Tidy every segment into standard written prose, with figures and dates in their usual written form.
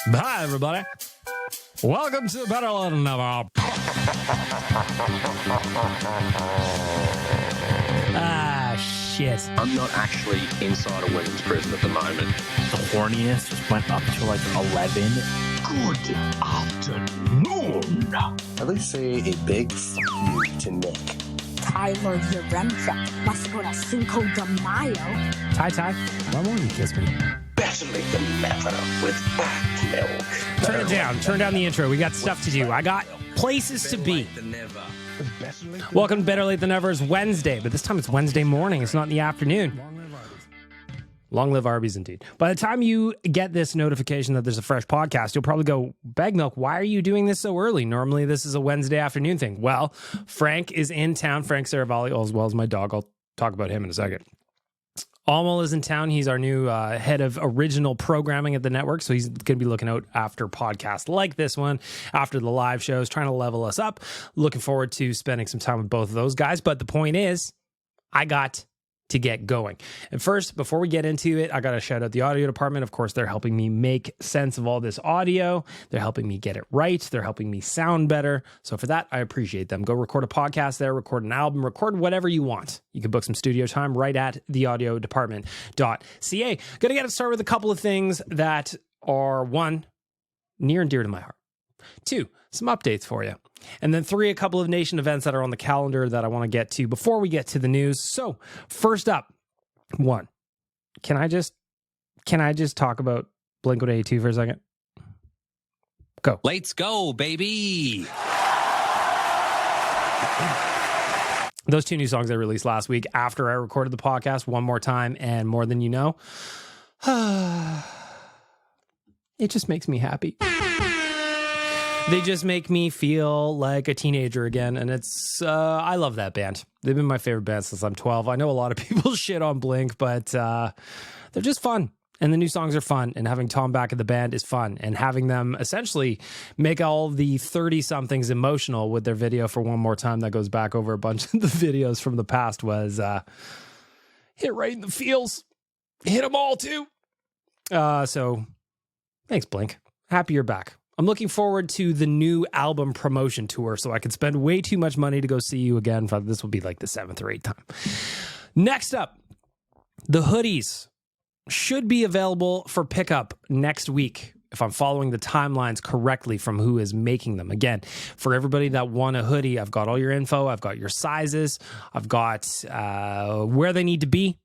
Hi, everybody. Welcome to Better Than Never. Shit. I'm not actually inside a women's prison at the moment. The horniest just went up to like 11. Good afternoon. At least say a big f*** you to Nick. Tyler Yaremchuk must go to Cinco de Mayo. Ty, why won't you kiss me? Better late than never with back milk. Turn it down. Turn down the intro. We got stuff to do. I got places to be. Welcome to Better Late Than Never. It's Wednesday, but this time it's Wednesday morning. It's not in the afternoon. Long live Arby's, indeed. By the time you get this notification that there's a fresh podcast, you'll probably go, Bag Milk, why are you doing this so early? Normally, this is a Wednesday afternoon thing. Well, Frank is in town. Frank Saravalli, as well as my dog. I'll talk about him in a second. Almal is in town. He's our new head of original programming at the network, so he's going to be looking out after podcasts like this one, after the live shows, trying to level us up. Looking forward to spending some time with both of those guys. But the point is, I got to get going. And first, before we get into it, I got to shout out the audio department. Of course, they're helping me make sense of all this audio. They're helping me get it right. They're helping me sound better. So for that, I appreciate them. Go record a podcast there, record an album, record whatever you want. You can book some studio time right at theaudiodepartment.ca. Gonna get started with a couple of things that are, one, near and dear to my heart. Two, some updates for you. And then three, a couple of nation events that are on the calendar that I want to get to before we get to the news. So first up, one, can I just talk about Blink-182 for a second? Go. Let's go, baby. Those two new songs I released last week after I recorded the podcast, One More Time and More Than You Know. It just makes me happy. They just make me feel like a teenager again, and it's, I love that band. They've been my favorite band since I'm 12. I know a lot of people shit on Blink, but they're just fun, and the new songs are fun, and having Tom back at the band is fun, and having them essentially make all the 30-somethings emotional with their video for One More Time that goes back over a bunch of the videos from the past was hit right in the feels. Hit them all, too. So, thanks, Blink. Happy you're back. I'm looking forward to the new album promotion tour so I can spend way too much money to go see you again. This will be like the 7th or 8th time. Next up, the hoodies should be available for pickup next week if I'm following the timelines correctly from who is making them. Again, for everybody that want a hoodie, I've got all your info. I've got your sizes. I've got where they need to be.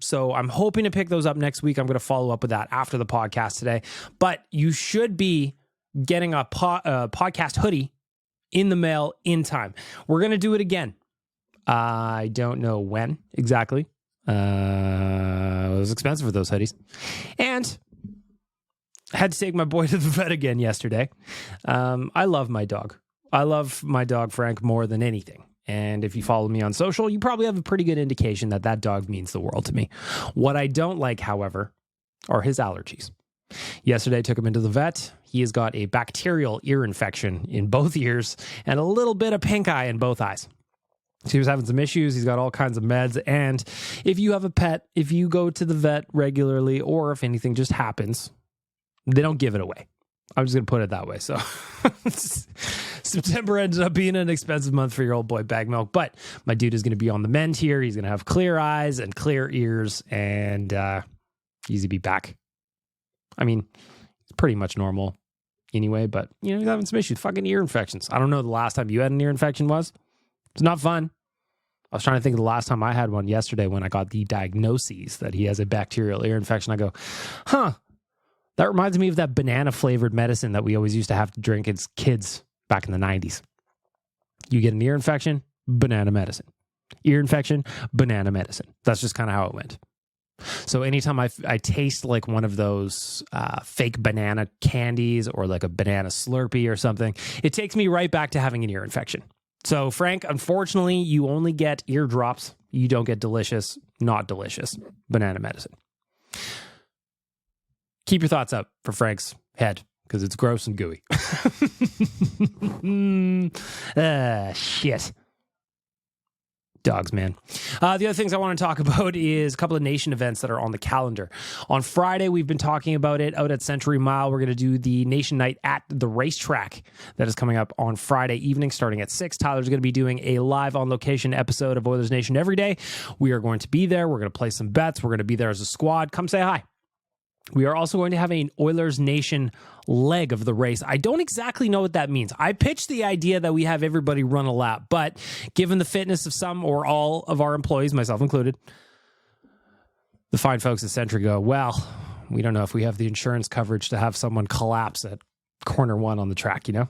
So I'm hoping to pick those up next week. I'm going to follow up with that after the podcast today. But you should be getting a podcast hoodie in the mail in time. We're going to do it again. I don't know when exactly. It was expensive for those hoodies. And I had to take my boy to the vet again yesterday. I love my dog. I love my dog, Frank, more than anything. And if you follow me on social, you probably have a pretty good indication that that dog means the world to me. What I don't like, however, are his allergies. Yesterday, I took him into the vet. He has got a bacterial ear infection in both ears and a little bit of pink eye in both eyes. So he was having some issues. He's got all kinds of meds. And if you have a pet, if you go to the vet regularly, or if anything just happens, they don't give it away. I'm just going to put it that way. So September ended up being an expensive month for your old boy Bag Milk. But my dude is going to be on the mend here. He's going to have clear eyes and clear ears. And he's going to be back. I mean, it's pretty much normal anyway, but, you know, he's having some issues. Fucking ear infections. I don't know the last time you had an ear infection was. It's not fun. I was trying to think of the last time I had one yesterday when I got the diagnoses that he has a bacterial ear infection. I go, that reminds me of that banana-flavored medicine that we always used to have to drink as kids back in the 90s. You get an ear infection, banana medicine. Ear infection, banana medicine. That's just kind of how it went. So anytime I taste like one of those fake banana candies or like a banana Slurpee or something, it takes me right back to having an ear infection. So Frank, unfortunately, you only get eardrops. You don't get delicious, not delicious banana medicine. Keep your thoughts up for Frank's head because it's gross and gooey. Shit. Dogs, man. The other things I want to talk about is a couple of nation events that are on the calendar. On Friday, we've been talking about it out at Century Mile. We're going to do the Nation Night at the racetrack that is coming up on Friday evening starting at 6. Tyler's going to be doing a live on location episode of Oilers Nation every day. We are going to be there. We're going to play some bets. We're going to be there as a squad. Come say hi. We are also going to have an Oilers Nation leg of the race. I don't exactly know what that means. I pitched the idea that we have everybody run a lap, but given the fitness of some or all of our employees, myself included, the fine folks at Century go, well, we don't know if we have the insurance coverage to have someone collapse at corner 1 on the track, you know?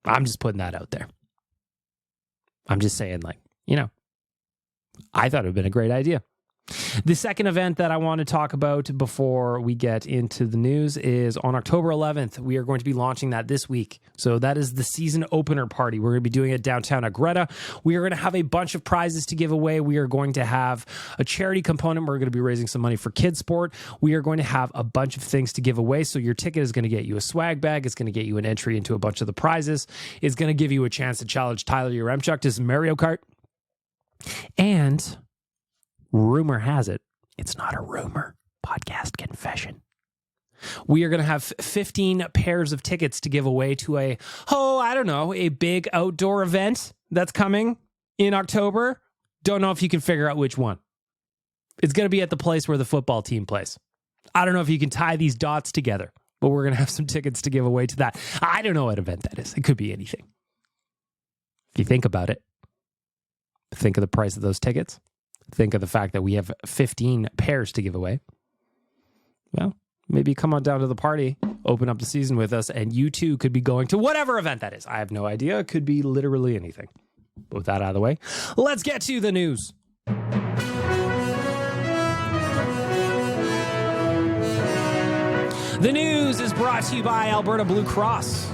I'm just putting that out there. I'm just saying, like, you know, I thought it would have been a great idea. The second event that I want to talk about before we get into the news is on October 11th. We are going to be launching that this week. So that is the season opener party. We're going to be doing it downtown at Greta. We are going to have a bunch of prizes to give away. We are going to have a charity component. We're going to be raising some money for kids sport. We are going to have a bunch of things to give away. So your ticket is going to get you a swag bag. It's going to get you an entry into a bunch of the prizes. It's going to give you a chance to challenge Tyler Yaremchuk to some Mario Kart. And rumor has it, it's not a rumor. Podcast confession. We are going to have 15 pairs of tickets to give away to a big outdoor event that's coming in October. Don't know if you can figure out which one. It's going to be at the place where the football team plays. I don't know if you can tie these dots together, but we're going to have some tickets to give away to that. I don't know what event that is. It could be anything. If you think about it, think of the price of those tickets. Think of the fact that we have 15 pairs to give away. Well, maybe come on down to the party, open up the season with us, and you too could be going to whatever event that is. I have no idea. It could be literally anything. But with that out of the way, let's get to the news. The news is brought to you by Alberta Blue Cross.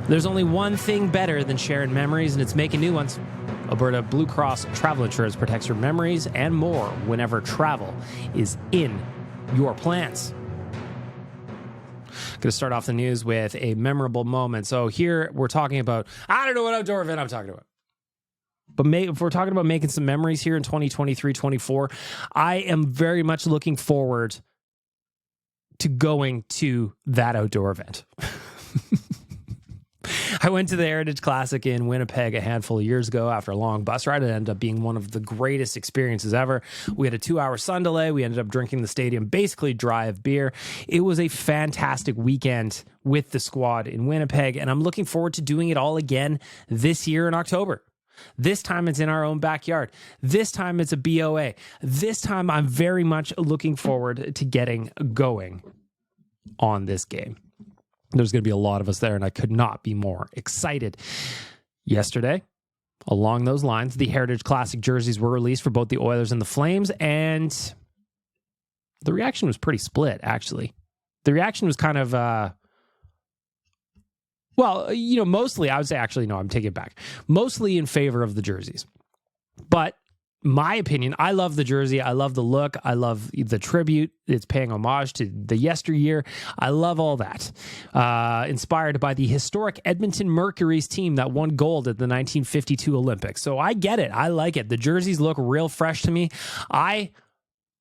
There's only one thing better than sharing memories, and it's making new ones. Alberta Blue Cross Travel Insurance protects your memories and more whenever travel is in your plans. Going to start off the news with a memorable moment. So here we're talking about, I don't know what outdoor event I'm talking about. But if we're talking about making some memories here in 2023-24, I am very much looking forward to going to that outdoor event. I went to the Heritage Classic in Winnipeg a handful of years ago after a long bus ride. It ended up being one of the greatest experiences ever. We had a 2-hour sun delay. We ended up drinking the stadium basically dry of beer. It was a fantastic weekend with the squad in Winnipeg, and I'm looking forward to doing it all again this year in October. This time it's in our own backyard. This time it's a BOA. This time I'm very much looking forward to getting going on this game. There's going to be a lot of us there, and I could not be more excited. Yesterday, along those lines, the Heritage Classic jerseys were released for both the Oilers and the Flames, and the reaction was pretty split, actually. The reaction was kind of, mostly, I would say, actually, no, I'm taking it back. Mostly in favor of the jerseys. But my opinion, I love the jersey. I love the look. I love the tribute. It's paying homage to the yesteryear. I love all that. Inspired by the historic Edmonton Mercury's team that won gold at the 1952 Olympics. So I get it. I like it. The jerseys look real fresh to me. If I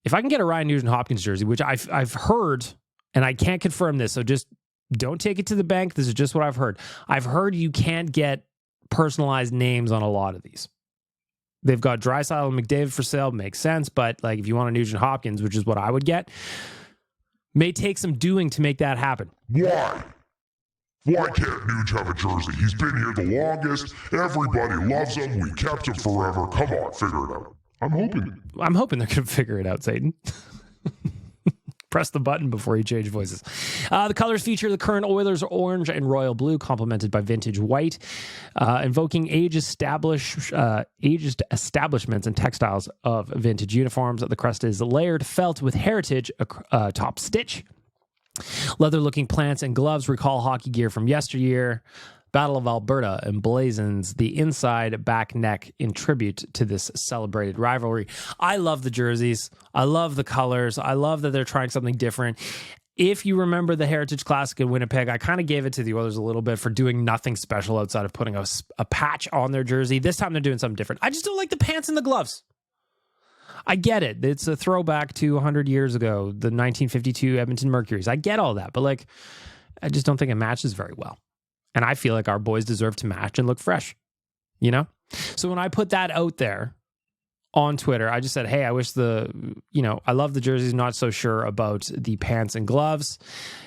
can get a Ryan Nugent-Hopkins jersey, which I've heard, and I can't confirm this, so just don't take it to the bank. This is just what I've heard. I've heard you can't get personalized names on a lot of these. They've got Draisaitl and McDavid for sale. Makes sense. But like if you want a Nugent Hopkins, which is what I would get, may take some doing to make that happen. Why? Why can't Nuge have a jersey? He's been here the longest. Everybody loves him. We kept him forever. Come on, figure it out. I'm hoping they're going to figure it out, Satan. Press the button before you change voices. The colors feature the current Oilers orange and royal blue, complemented by vintage white, invoking aged establishments and textiles of vintage uniforms. The crest is layered felt with heritage top stitch. Leather-looking plants and gloves recall hockey gear from yesteryear. Battle of Alberta emblazons the inside back neck in tribute to this celebrated rivalry. I love the jerseys. I love the colors. I love that they're trying something different. if you remember the Heritage Classic in Winnipeg, I kind of gave it to the Oilers a little bit for doing nothing special outside of putting a patch on their jersey. This time they're doing something different. I just don't like the pants and the gloves. I get it. It's a throwback to 100 years ago, the 1952 Edmonton Mercuries. I get all that, but like, I just don't think it matches very well. And I feel like our boys deserve to match and look fresh, you know? So when I put that out there on Twitter, I just said, hey, I wish I love the jerseys, not so sure about the pants and gloves.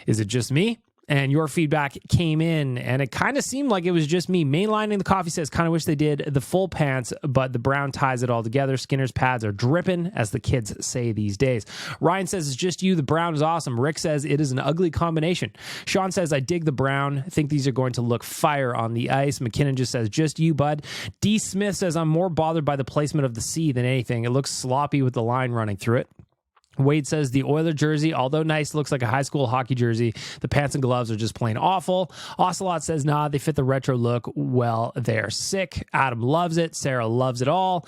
Is it just me? And your feedback came in, and it kind of seemed like it was just me. Mainlining the Coffee says, kind of wish they did the full pants, but the brown ties it all together. Skinner's pads are dripping, as the kids say these days. Ryan says, it's just you. The brown is awesome. Rick says, it is an ugly combination. Sean says, I dig the brown. I think these are going to look fire on the ice. McKinnon just says, just you, bud. D. Smith says, I'm more bothered by the placement of the C than anything. It looks sloppy with the line running through it. Wade says the Oiler jersey, although nice, looks like a high school hockey jersey. The pants and gloves are just plain awful. Ocelot says, nah, they fit the retro look well. They're sick. Adam loves it. Sarah loves it all.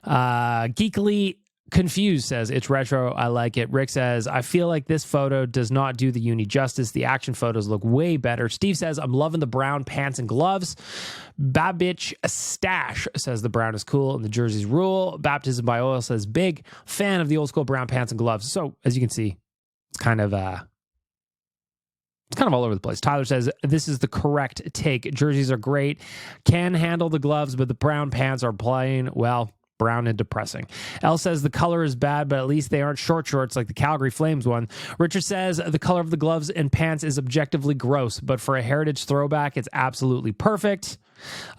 Geekly Confused says, it's retro. I like it. Rick says, I feel like this photo does not do the uni justice. The action photos look way better. Steve says, I'm loving the brown pants and gloves. Babich Stash says the brown is cool and the jerseys rule. Baptism by Oil says, big fan of the old school brown pants and gloves. So as you can see, it's kind of all over the place. Tyler says, this is the correct take. Jerseys are great. Can handle the gloves, but the brown pants are plain, well, brown and depressing. Elle says the color is bad, but at least they aren't short shorts like the Calgary Flames one. Richard says the color of the gloves and pants is objectively gross, but for a heritage throwback, it's absolutely perfect.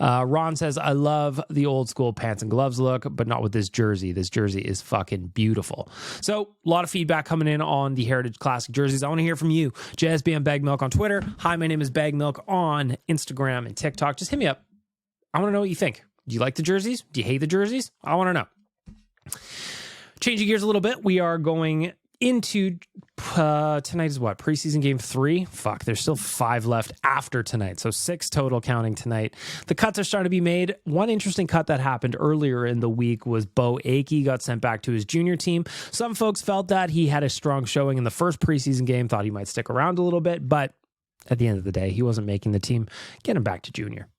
Ron says, I love the old school pants and gloves look, but not with this jersey. This jersey is fucking beautiful. So a lot of feedback coming in on the Heritage Classic jerseys. I want to hear from you. JSBM Bag Milk on Twitter. Hi, my name is Bag Milk on Instagram and TikTok. Just hit me up. I want to know what you think. Do you like the jerseys? Do you hate the jerseys? I want to know. Changing gears a little bit, we are going into tonight is what? Preseason game 3? Fuck, there's still 5 left after tonight. So 6 total counting tonight. The cuts are starting to be made. One interesting cut that happened earlier in the week was Bo Akey got sent back to his junior team. Some folks felt that he had a strong showing in the first preseason game, thought he might stick around a little bit, but at the end of the day, he wasn't making the team. Get him back to junior.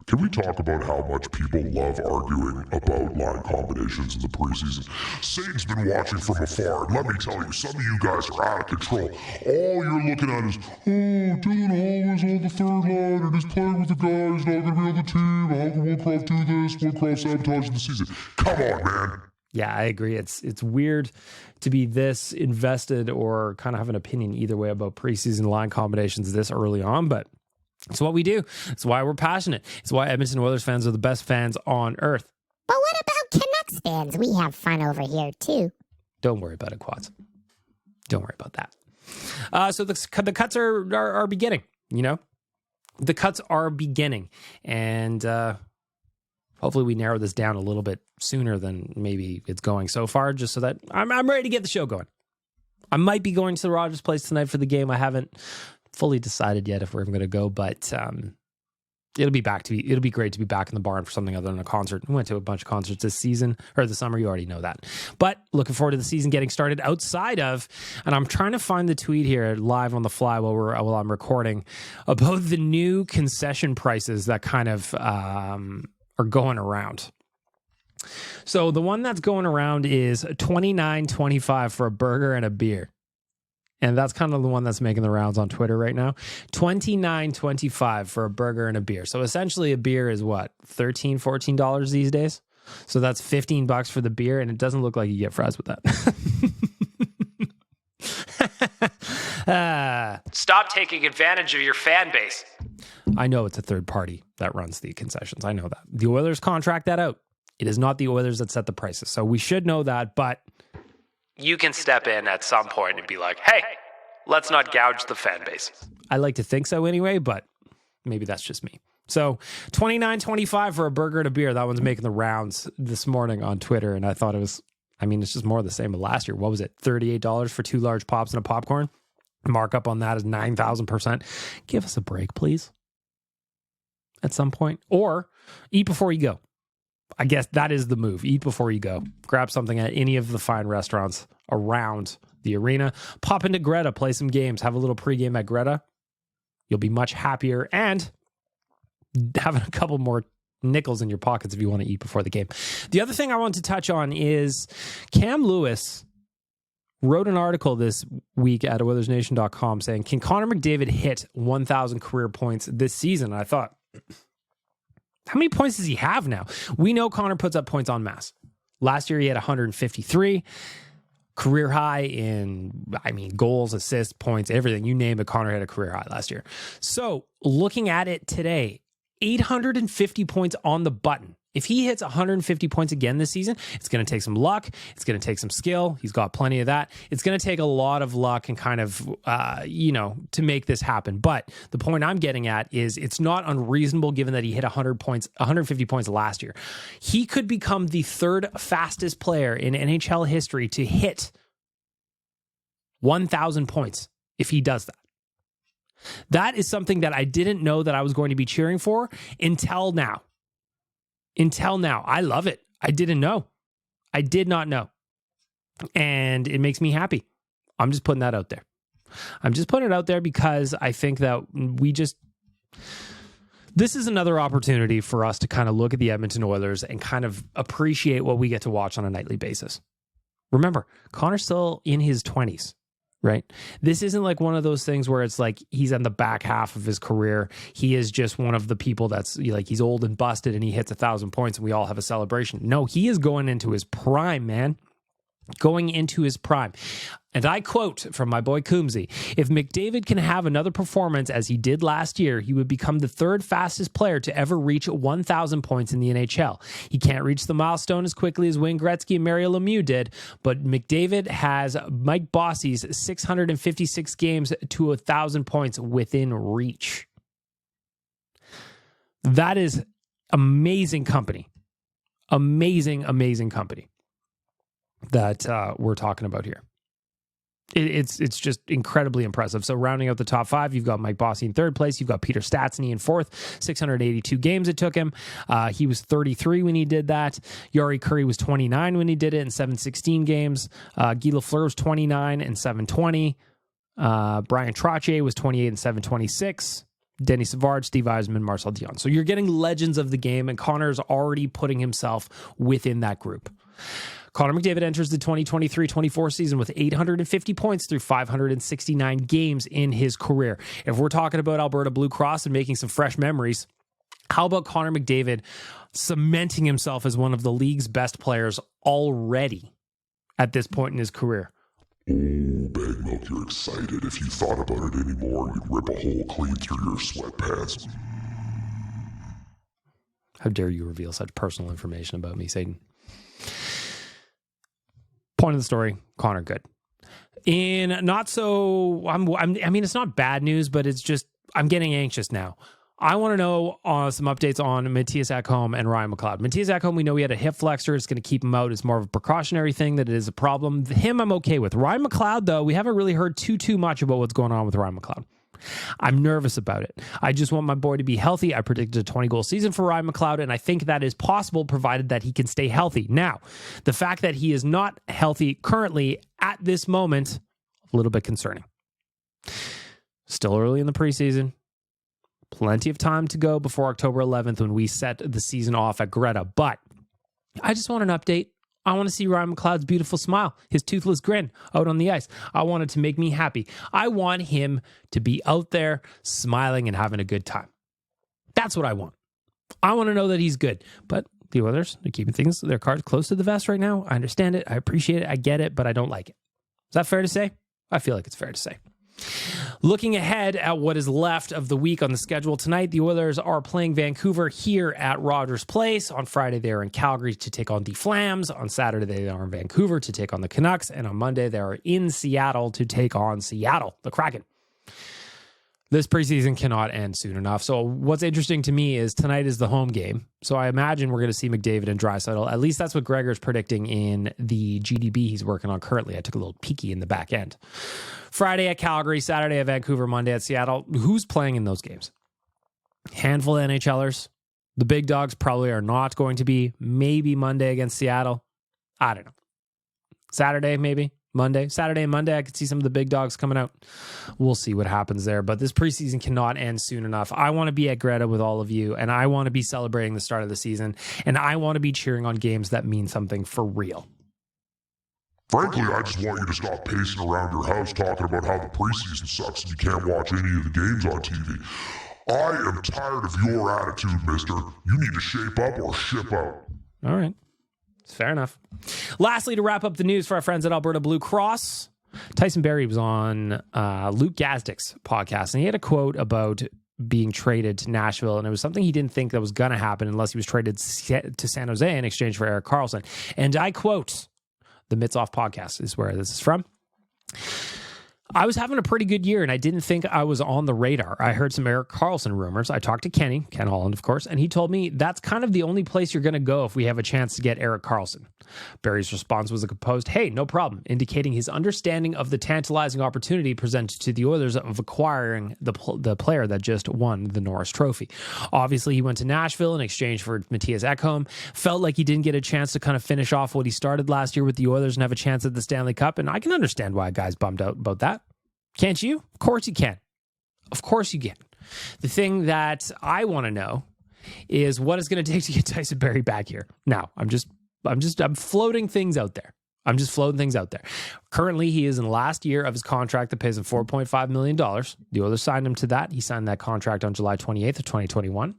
Can we talk about how much people love arguing about line combinations in the preseason? Satan's been watching from afar, and let me tell you, some of you guys are out of control. All you're looking at is, Dylan Hall is on the third line, and he's playing with the guy who's not going to be on the team. How can Woodcroft do this? Woodcroft sabotaging the season. Come on, man. Yeah, I agree. It's weird to be this invested or kind of have an opinion either way about preseason line combinations this early on, but it's what we do. It's why we're passionate. It's why Edmonton Oilers fans are the best fans on earth. But what about Canucks fans? We have fun over here, too. Don't worry about it, Quads. Don't worry about that. So the cuts are beginning, you know? The cuts are beginning. And hopefully we narrow this down a little bit sooner than maybe it's going so far, just so that I'm ready to get the show going. I might be going to the Rogers Place tonight for the game. I haven't fully decided yet if we're going to go, but it'll be great to be back in the barn for something other than a concert. We went to a bunch of concerts this season or the summer. You already know that, but looking forward to the season getting started outside of, and I'm trying to find the tweet here live on the fly while I'm recording about the new concession prices that kind of are going around. So the one that's going around is $29.25 for a burger and a beer. And that's kind of the one that's making the rounds on Twitter right now. $29.25 for a burger and a beer. So essentially a beer is what? $13, $14 these days? So that's $15 for the beer, and it doesn't look like you get fries with that. Stop taking advantage of your fan base. I know it's a third party that runs the concessions. I know that. The Oilers contract that out. It is not the Oilers that set the prices. So we should know that, but you can step in at some point and be like, hey, let's not gouge the fan base. I like to think so anyway, but maybe that's just me. So $29.25 for a burger and a beer. That one's making the rounds this morning on Twitter. And I thought it's just more of the same as last year. What was it? $38 for 2 large pops and a popcorn. Markup on that is 9,000%. Give us a break, please. At some point. Or eat before you go. I guess that is the move. Eat before you go. Grab something at any of the fine restaurants around the the arena. Pop into Greta, play some games, have a little pregame at Greta. You'll be much happier and having a couple more nickels in your pockets if you want to eat before the game. The other thing I want to touch on is Cam Lewis wrote an article this week at OilersNation.com saying, can Connor McDavid hit 1,000 career points this season? And I thought, how many points does he have now? We know Connor puts up points en masse. Last year he had 153. Career high in, goals, assists, points, everything. You name it, Connor had a career high last year. So looking at it today, 850 points on the button. If he hits 150 points again this season, it's going to take some luck. It's going to take some skill. He's got plenty of that. It's going to take a lot of luck and kind of, to make this happen. But the point I'm getting at is it's not unreasonable given that he hit 150 points last year. He could become the third fastest player in NHL history to hit 1,000 points if he does that. That is something that I didn't know that I was going to be cheering for until now. I love it. I didn't know. I did not know. And it makes me happy. I'm just putting that out there. I'm just putting it out there because I think that this is another opportunity for us to kind of look at the Edmonton Oilers and kind of appreciate what we get to watch on a nightly basis. Remember, Connor's still in his 20s. Right? This isn't like one of those things where it's like he's on the back half of his career. He is just one of the people that's like he's old and busted and he hits 1,000 points and we all have a celebration. No, he is going into his prime, man. Going into his prime. And I quote from my boy Coombsy, if McDavid can have another performance as he did last year, he would become the third fastest player to ever reach 1,000 points in the NHL. He can't reach the milestone as quickly as Wayne Gretzky and Mario Lemieux did, but McDavid has Mike Bossy's 656 games to 1,000 points within reach. That is amazing company. Amazing company that we're talking about here. It's just incredibly impressive. So rounding out the top five, you've got Mike Bossy in third place. You've got Peter Stastny in fourth, 682 games it took him. He was 33 when he did that. Yari Curry was 29 when he did it in 716 games. Guy Lafleur was 29 and 720. Brian Trottier was 28 and 726. Denny Savard, Steve Yzerman, Marcel Dion. So you're getting legends of the game, and Connor's already putting himself within that group. Connor McDavid enters the 2023-24 season with 850 points through 569 games in his career. If we're talking about Alberta Blue Cross and making some fresh memories, how about Connor McDavid cementing himself as one of the league's best players already at this point in his career? Oh, Bag Milk, you're excited. If you thought about it anymore, you'd rip a hole clean through your sweatpants. How dare you reveal such personal information about me, Satan? Point of the story, Connor good. In not so, it's not bad news, but it's just, I'm getting anxious now. I want to know some updates on Matthias Ekholm and Ryan McLeod. Matthias Ekholm, we know he had a hip flexor. It's going to keep him out. It's more of a precautionary thing than it is a problem. Him, I'm okay with. Ryan McLeod, though, we haven't really heard too much about what's going on with Ryan McLeod. I'm nervous about it. I just want my boy to be healthy. I predicted a 20-goal season for Ryan McLeod, and I think that is possible provided that he can stay healthy. Now, the fact that he is not healthy currently at this moment, a little bit concerning. Still early in the preseason. Plenty of time to go before October 11th when we set the season off at Greta. But I just want an update. I want to see Ryan McLeod's beautiful smile, his toothless grin out on the ice. I want it to make me happy. I want him to be out there smiling and having a good time. That's what I want. I want to know that he's good. But the Oilers, they're keeping their cards close to the vest right now. I understand it. I appreciate it. I get it, but I don't like it. Is that fair to say? I feel like it's fair to say. Looking ahead at what is left of the week on the schedule tonight, the Oilers are playing Vancouver here at Rogers Place. On Friday, they're in Calgary to take on the Flams. On Saturday, they are in Vancouver to take on the Canucks. And on Monday, they are in Seattle to take on Seattle, the Kraken. This preseason cannot end soon enough. So what's interesting to me is tonight is the home game. So I imagine we're going to see McDavid and Draisaitl. At least that's what Gregor's predicting in the GDB he's working on currently. I took a little peeky in the back end. Friday at Calgary, Saturday at Vancouver, Monday at Seattle. Who's playing in those games? Handful of NHLers. The big dogs probably are not going to be. Maybe Monday against Seattle. I don't know. Saturday, maybe. Saturday and Monday, I could see some of the big dogs coming out. We'll see what happens there. But this preseason cannot end soon enough. I want to be at Greta with all of you, and I want to be celebrating the start of the season, and I want to be cheering on games that mean something for real. Frankly, I just want you to stop pacing around your house talking about how the preseason sucks and you can't watch any of the games on TV. I am tired of your attitude, mister. You need to shape up or ship out. All right. Fair enough. Lastly, to wrap up the news for our friends at Alberta Blue Cross, Tyson Barrie was on Luke Gazdick's podcast, and he had a quote about being traded to Nashville, and it was something he didn't think that was going to happen unless he was traded to San Jose in exchange for Erik Karlsson. And I quote, the Mitts Off podcast is where this is from. I was having a pretty good year, and I didn't think I was on the radar. I heard some Erik Karlsson rumors. I talked to Ken Holland, of course, and he told me that's kind of the only place you're going to go if we have a chance to get Erik Karlsson. Barrie's response was a composed, "Hey, no problem," indicating his understanding of the tantalizing opportunity presented to the Oilers of acquiring the player that just won the Norris Trophy. Obviously, he went to Nashville in exchange for Matthias Ekholm. Felt like he didn't get a chance to kind of finish off what he started last year with the Oilers and have a chance at the Stanley Cup, and I can understand why a guy's bummed out about that. Can't you? Of course you can. Of course you can. The thing that I want to know is what it's going to take to get Tyson Barrie back here. Now, I'm floating things out there. Currently, he is in the last year of his contract that pays him $4.5 million. The Oilers signed him to that. He signed that contract on July 28th of 2021.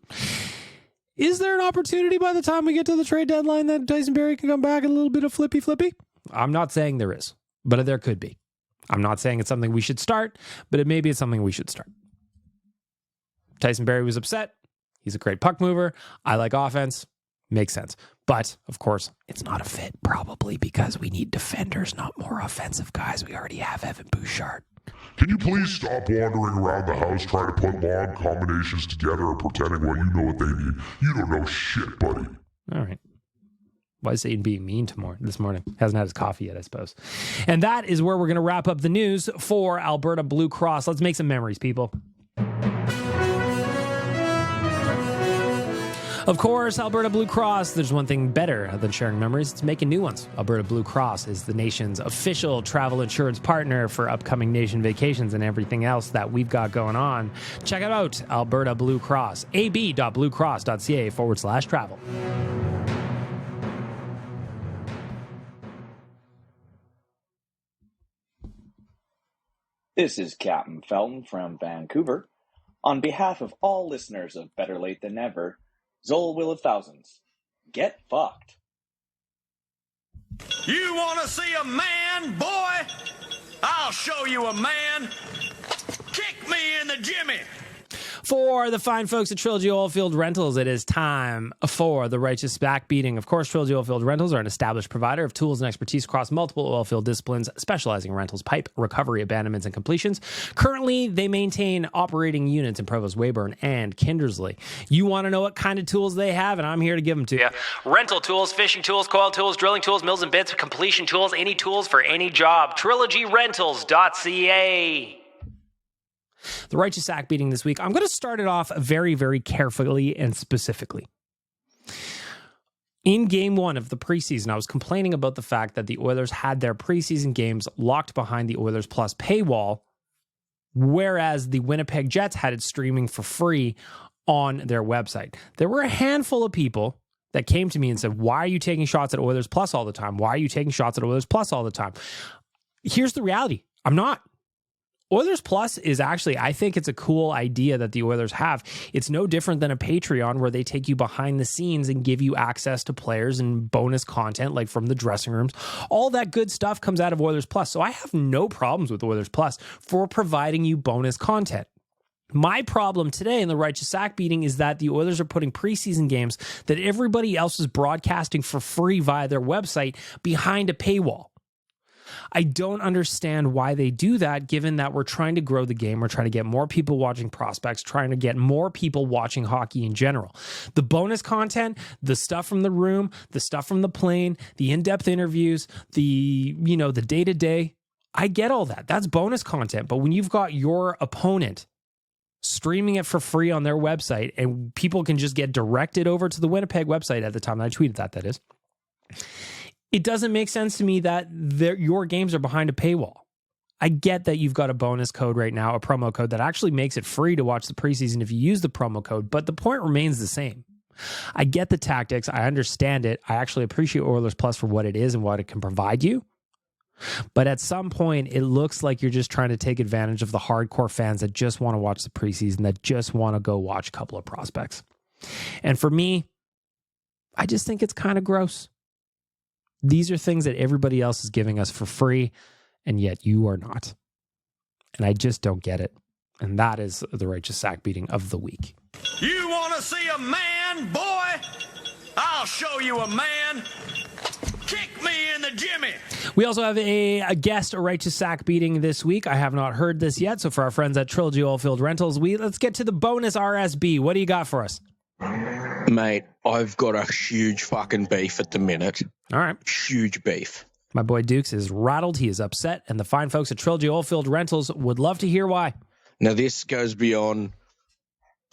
Is there an opportunity by the time we get to the trade deadline that Tyson Barrie can come back a little bit of flippy? I'm not saying there is, but there could be. I'm not saying it's something we should start, but maybe it's something we should start. Tyson Barrie was upset. He's a great puck mover. I like offense. Makes sense. But, of course, it's not a fit, probably because we need defenders, not more offensive guys. We already have Evan Bouchard. Can you please stop wandering around the house trying to put long combinations together and pretending like you know what they need? You don't know shit, buddy. All right. Why is Aiden being mean this morning? Hasn't had his coffee yet, I suppose. And that is where we're going to wrap up the news for Alberta Blue Cross. Let's make some memories, people. Of course, Alberta Blue Cross, there's one thing better than sharing memories. It's making new ones. Alberta Blue Cross is the nation's official travel insurance partner for upcoming nation vacations and everything else that we've got going on. Check it out, Alberta Blue Cross, ab.bluecross.ca/travel. This is Captain Felton from Vancouver. On behalf of all listeners of Better Late Than Never, Zol will of thousands, get fucked. You want to see a man, boy? I'll show you a man. Kick me in the jimmy. For the fine folks at Trilogy Oilfield Rentals, it is time for the righteous backbeating. Of course, Trilogy Oilfield Rentals are an established provider of tools and expertise across multiple oilfield disciplines, specializing in rentals, pipe, recovery, abandonments, and completions. Currently, they maintain operating units in Provost, Weyburn, and Kindersley. You want to know what kind of tools they have, and I'm here to give them to you. Rental tools, fishing tools, coil tools, drilling tools, mills and bits, completion tools, any tools for any job. TrilogyRentals.ca. The righteous sack beating this week, I'm going to start it off very, very carefully and specifically. In game one of the preseason, I was complaining about the fact that the Oilers had their preseason games locked behind the Oilers Plus paywall, whereas the Winnipeg Jets had it streaming for free on their website. There were a handful of people that came to me and said, why are you taking shots at Oilers Plus all the time? Why are you taking shots at Oilers Plus all the time? Here's the reality. I'm not. Oilers Plus is actually, I think it's a cool idea that the Oilers have. It's no different than a Patreon where they take you behind the scenes and give you access to players and bonus content like from the dressing rooms. All that good stuff comes out of Oilers Plus. So I have no problems with Oilers Plus for providing you bonus content. My problem today in the righteous sack beating is that the Oilers are putting preseason games that everybody else is broadcasting for free via their website behind a paywall. I don't understand why they do that, given that we're trying to grow the game. We're trying to get more people watching prospects, trying to get more people watching hockey in general. The bonus content, the stuff from the room, the stuff from the plane, the in-depth interviews, the day-to-day, I get all that. That's bonus content. But when you've got your opponent streaming it for free on their website and people can just get directed over to the Winnipeg website at the time that I tweeted that is, it doesn't make sense to me that your games are behind a paywall. I get that you've got a bonus code right now, a promo code that actually makes it free to watch the preseason if you use the promo code, but the point remains the same. I get the tactics. I understand it. I actually appreciate Oilers Plus for what it is and what it can provide you. But at some point, it looks like you're just trying to take advantage of the hardcore fans that just want to watch the preseason, that just want to go watch a couple of prospects. And for me, I just think it's kind of gross. These are things that everybody else is giving us for free, and yet you are not. And I just don't get it. And that is the righteous sack beating of the week. You want to see a man, boy? I'll show you a man. Kick me in the jimmy. We also have a guest, a righteous sack beating this week. I have not heard this yet. So for our friends at Trilogy Oilfield Rentals, let's get to the bonus RSB. What do you got for us? Mate, I've got a huge fucking beef at the minute. All right. Huge beef. My boy Dukes is rattled. He is upset. And the fine folks at Trilogy Oilfield Rentals would love to hear why. Now, this goes beyond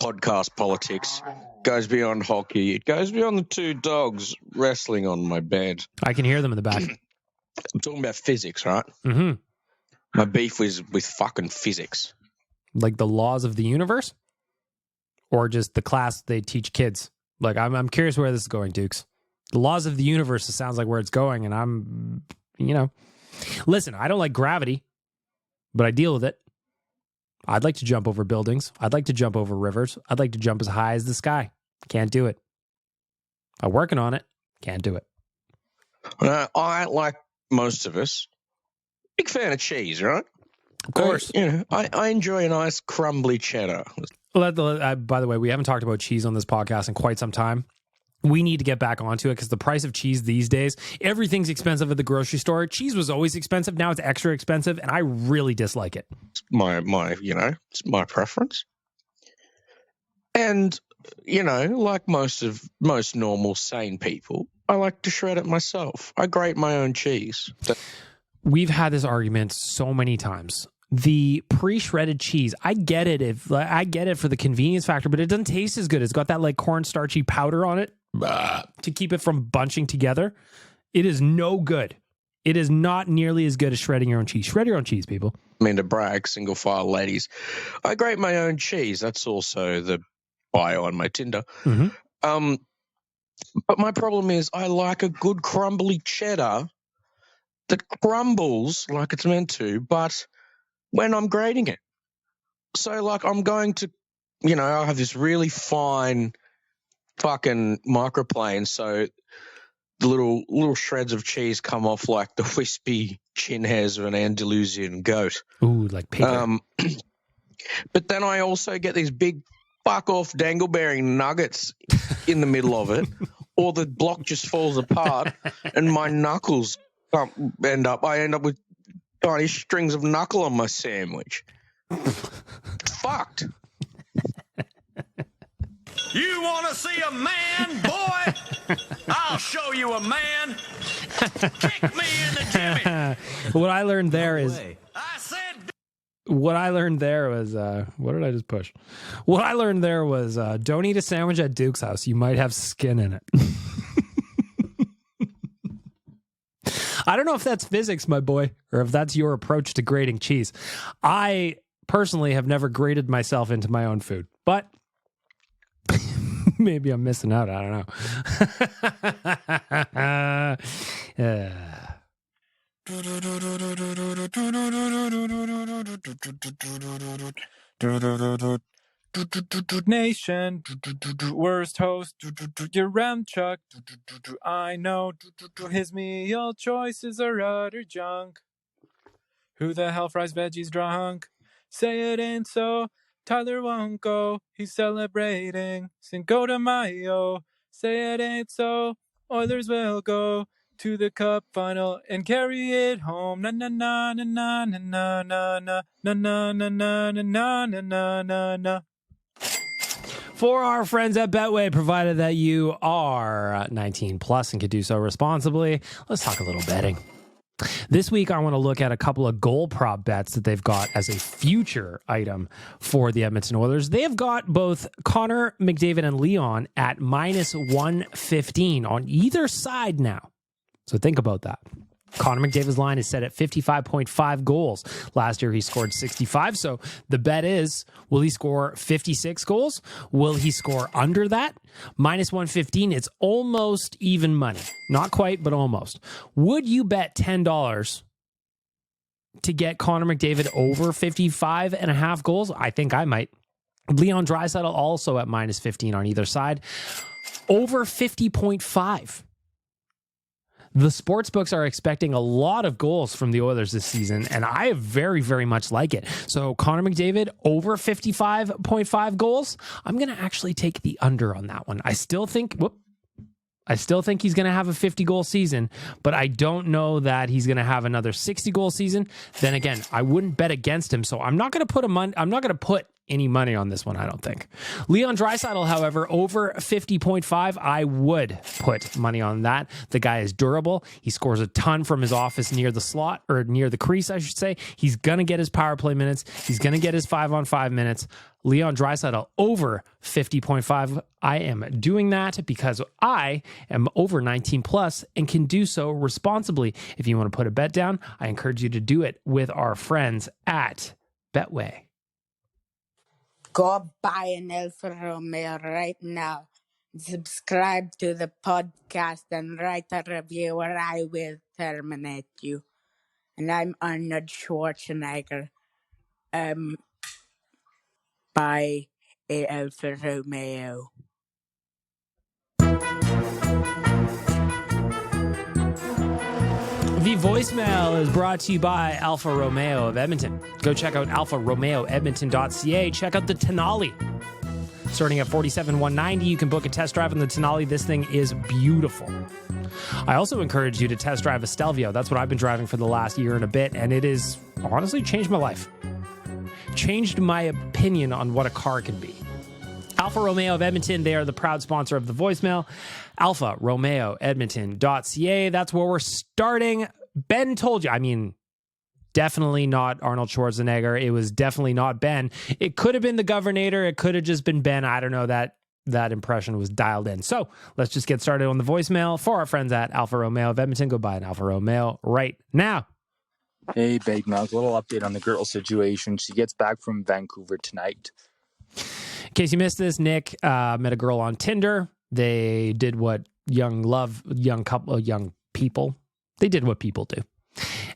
podcast politics, goes beyond hockey. It goes beyond the two dogs wrestling on my bed. I can hear them in the back. I'm talking about physics, right? Mm-hmm. My beef was with fucking physics. Like the laws of the universe? Or just the class they teach kids? Like, I'm curious where this is going, Dukes. The laws of the universe sounds like where it's going, and I'm, Listen, I don't like gravity, but I deal with it. I'd like to jump over buildings. I'd like to jump over rivers. I'd like to jump as high as the sky. Can't do it. I'm working on it. Can't do it. I, like most of us, big fan of cheese, right? Of course. I enjoy a nice crumbly cheddar. By the way, we haven't talked about cheese on this podcast in quite some time. We need to get back onto it because the price of cheese these days, everything's expensive at the grocery store. Cheese was always expensive. Now it's extra expensive, and I really dislike it. It's it's my preference. And, like most normal, sane people, I like to shred it myself. I grate my own cheese. We've had this argument so many times. The pre-shredded cheese, I get it. I get it for the convenience factor, but it doesn't taste as good. It's got that like cornstarchy powder on it to keep it from bunching together. It is no good. It is not nearly as good as shredding your own cheese. Shred your own cheese, people. I mean, to brag, single file ladies, I grate my own cheese. That's also the bio on my Tinder. Mm-hmm. But my problem is I like a good crumbly cheddar that crumbles like it's meant to, but when I'm grating it. So, like, I'm going to, I'll have this really fine fucking microplane, so the little shreds of cheese come off like the wispy chin hairs of an Andalusian goat. Ooh, like paper. But then I also get these big fuck-off dangleberry nuggets in the middle of it, or the block just falls apart and my knuckles I end up with tiny strings of knuckle on my sandwich. Fucked. You want to see a man, boy? I'll show you a man. Kick me in the jimmy. What I learned there is... I said... What I learned there was... what did I just push? What I learned there was don't eat a sandwich at Duke's house. You might have skin in it. I don't know if that's physics, my boy, or if that's your approach to grating cheese. I personally have never grated myself into my own food, but maybe I'm missing out. I don't know. Nation, worst host, your Chuck. I know his meal choices are utter junk. Who the hell fries veggies drunk? Say it ain't so. Tyler won't go. He's celebrating Cinco de Mayo. Say it ain't so. Oilers will go to the cup final and carry it home. Na na na na na na na na na na na na na na na na na. For our friends at Betway, provided that you are 19 plus and can do so responsibly, let's talk a little betting. This week, I want to look at a couple of goal prop bets that they've got as a future item for the Edmonton Oilers. They have got both Connor McDavid and Leon at minus 115 on either side now. So think about that. Connor McDavid's line is set at 55.5 goals. Last year, he scored 65. So the bet is, will he score 56 goals? Will he score under that? Minus 115, it's almost even money. Not quite, but almost. Would you bet $10 to get Connor McDavid over 55 and a half goals? I think I might. Leon Draisaitl also at minus 15 on either side. Over 50.5. The sportsbooks are expecting a lot of goals from the Oilers this season, and I very, very much like it. So Connor McDavid over 55.5 goals. I'm going to actually take the under on that one. I still think he's going to have a 50-goal season, but I don't know that he's going to have another 60-goal season. Then again, I wouldn't bet against him, so I'm not going to put any money on this one, I don't think. Leon Draisaitl, however, over 50.5, I would put money on that. The guy is durable. He scores a ton from his office near the slot, or near the crease, I should say. He's going to get his power play minutes. He's going to get his 5-on-5 minutes. Leon Draisaitl over 50.5. I am doing that because I am over 19 plus and can do so responsibly. If you want to put a bet down, I encourage you to do it with our friends at Betway. Go buy an Alfa Romeo right now. Subscribe to the podcast and write a review or I will terminate you. And I'm Arnold Schwarzenegger. Buy an Alfa Romeo. The voicemail is brought to you by Alfa Romeo of Edmonton. Go check out alfaromeoedmonton.ca. Check out the Tenali. Starting at $47,190, you can book a test drive on the Tenali. This thing is beautiful. I also encourage you to test drive a Stelvio. That's what I've been driving for the last year and a bit, and it has honestly changed my life. Changed my opinion on what a car can be. Alfa Romeo of Edmonton, they are the proud sponsor of the voicemail. alfaromeoedmonton.ca. That's where we're starting. Ben told you, definitely not Arnold Schwarzenegger. It was definitely not Ben. It could have been the Governator. It could have just been Ben. I don't know. That impression was dialed in. So let's just get started on the voicemail for our friends at Alfa Romeo of Edmonton. Go buy an Alfa Romeo right now. Hey, Big Milk. A little update on the girl situation. She gets back from Vancouver tonight. In case you missed this, Nick met a girl on Tinder. They did what young people. They did what people do.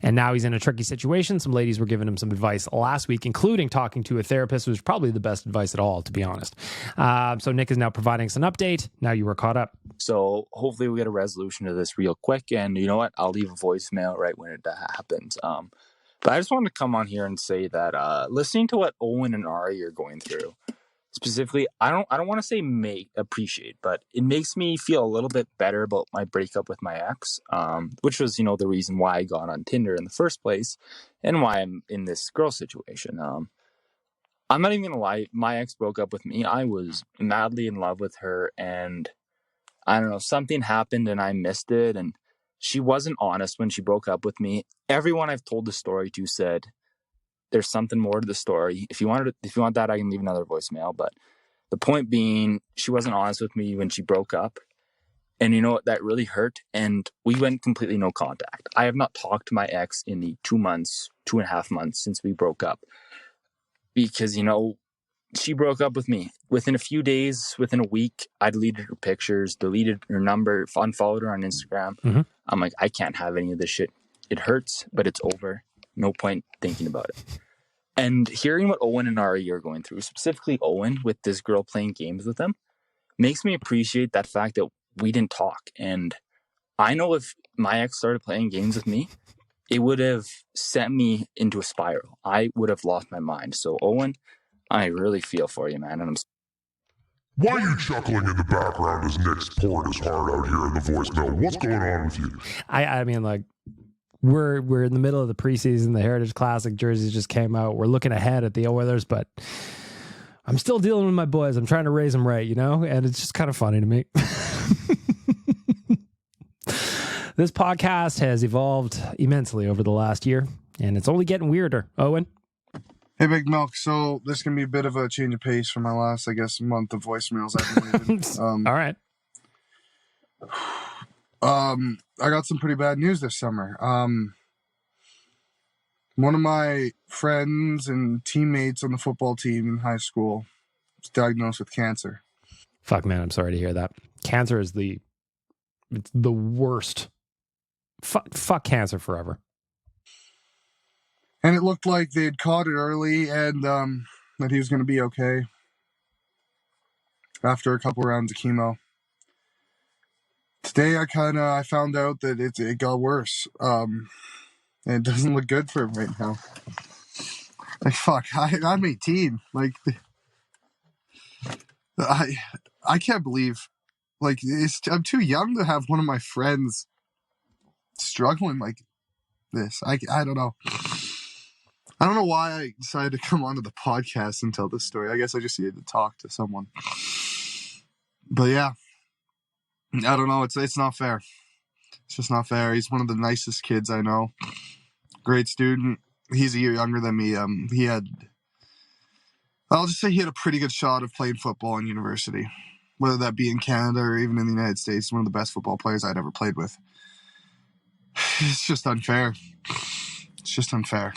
And now he's in a tricky situation. Some ladies were giving him some advice last week, including talking to a therapist, which was probably the best advice at all, to be honest. So Nick is now providing us an update. Now you were caught up. So hopefully we get a resolution to this real quick. And you know what? I'll leave a voicemail right when it happens. But I just wanted to come on here and say that listening to what Owen and Ari are going through, specifically, I don't want to say appreciate, but it makes me feel a little bit better about my breakup with my ex, which was, the reason why I got on Tinder in the first place and why I'm in this girl situation. I'm not even going to lie. My ex broke up with me. I was madly in love with her, and I don't know, something happened and I missed it. And she wasn't honest when she broke up with me. Everyone I've told the story to said, there's something more to the story. If you want that, I can leave another voicemail. But the point being, she wasn't honest with me when she broke up. And you know what? That really hurt. And we went completely no contact. I have not talked to my ex in the 2.5 months since we broke up. Because, she broke up with me. Within a few days, within a week, I deleted her pictures, deleted her number, unfollowed her on Instagram. Mm-hmm. I'm like, I can't have any of this shit. It hurts, but it's over. No point thinking about it. And hearing what Owen and Ari are going through, specifically Owen with this girl playing games with him, makes me appreciate that fact that we didn't talk. And I know if my ex started playing games with me, it would have sent me into a spiral. I would have lost my mind. So Owen, I really feel for you, man. And Why are you chuckling in the background as Nick's pouring his heart out here in the voicemail? What's going on with you? We're in the middle of the preseason. The Heritage Classic jerseys just came out. We're looking ahead at the Oilers, but I'm still dealing with my boys. I'm trying to raise them right, and it's just kind of funny to me. This podcast has evolved immensely over the last year, and it's only getting weirder. Owen? Hey, Big Milk. So this can be a bit of a change of pace from my last, month of voicemails I've been leaving. All right. I got some pretty bad news this summer. One of my friends and teammates on the football team in high school was diagnosed with cancer. Fuck, man, I'm sorry to hear that. Cancer is it's the worst. Fuck cancer forever. And it looked like they'd caught it early and that he was going to be okay after a couple rounds of chemo. Today, I found out that it got worse. And it doesn't look good for him right now. Like, fuck, I'm 18. Like, I can't believe, like, I'm too young to have one of my friends struggling like this. I don't know. I don't know why I decided to come onto the podcast and tell this story. I guess I just needed to talk to someone. But yeah, I don't know. It's not fair. It's just not fair. He's one of the nicest kids I know. Great student. He's a year younger than me. I'll just say he had a pretty good shot of playing football in university, whether that be in Canada or even in the United States. One of the best football players I'd ever played with. It's just unfair. It's just unfair.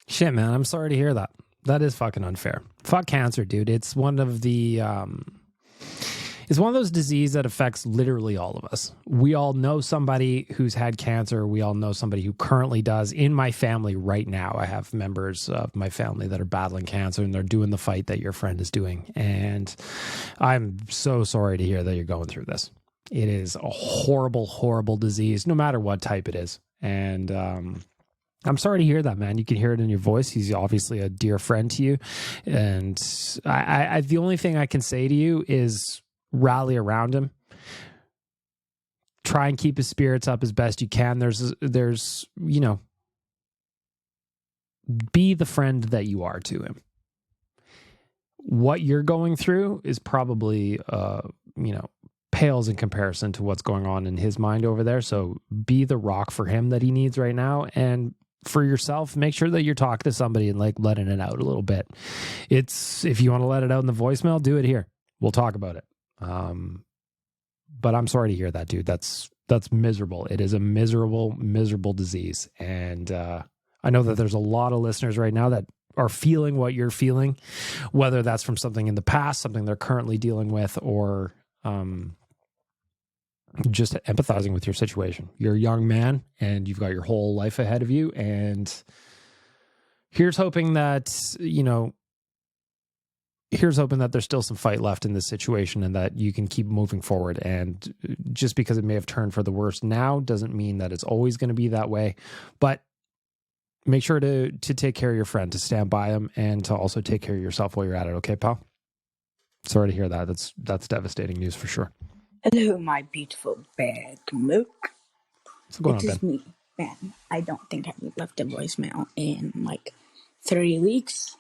Shit, man, I'm sorry to hear that. That is fucking unfair. Fuck cancer, dude. It's one of the it's one of those diseases that affects literally all of us. We all know somebody who's had cancer. We all know somebody who currently does. In my family right now, I have members of my family that are battling cancer, and they're doing the fight that your friend is doing. And I'm so sorry to hear that you're going through this. It is a horrible, horrible disease, no matter what type it is. And I'm sorry to hear that, man. You can hear it in your voice. He's obviously a dear friend to you. And I the only thing I can say to you is rally around him. Try and keep his spirits up as best you can. There's, you know, be the friend that you are to him. What you're going through is probably, pales in comparison to what's going on in his mind over there. So be the rock for him that he needs right now. And for yourself, make sure that you're talking to somebody and like letting it out a little bit. If you want to let it out in the voicemail, do it here. We'll talk about it. But I'm sorry to hear that, dude. That's miserable. It is a miserable, miserable disease. And I know that there's a lot of listeners right now that are feeling what you're feeling, whether that's from something in the past, something they're currently dealing with, or just empathizing with your situation. You're a young man and you've got your whole life ahead of you. And here's hoping that, there's still some fight left in this situation and that you can keep moving forward. And just because it may have turned for the worse now doesn't mean that it's always going to be that way. But make sure to take care of your friend, to stand by him, and to also take care of yourself while you're at it. Okay, pal? Sorry to hear that. That's devastating news for sure. Hello, my beautiful bad milk. What's going on, It is Ben? me, Ben. I don't think I've left a voicemail in like 3 weeks.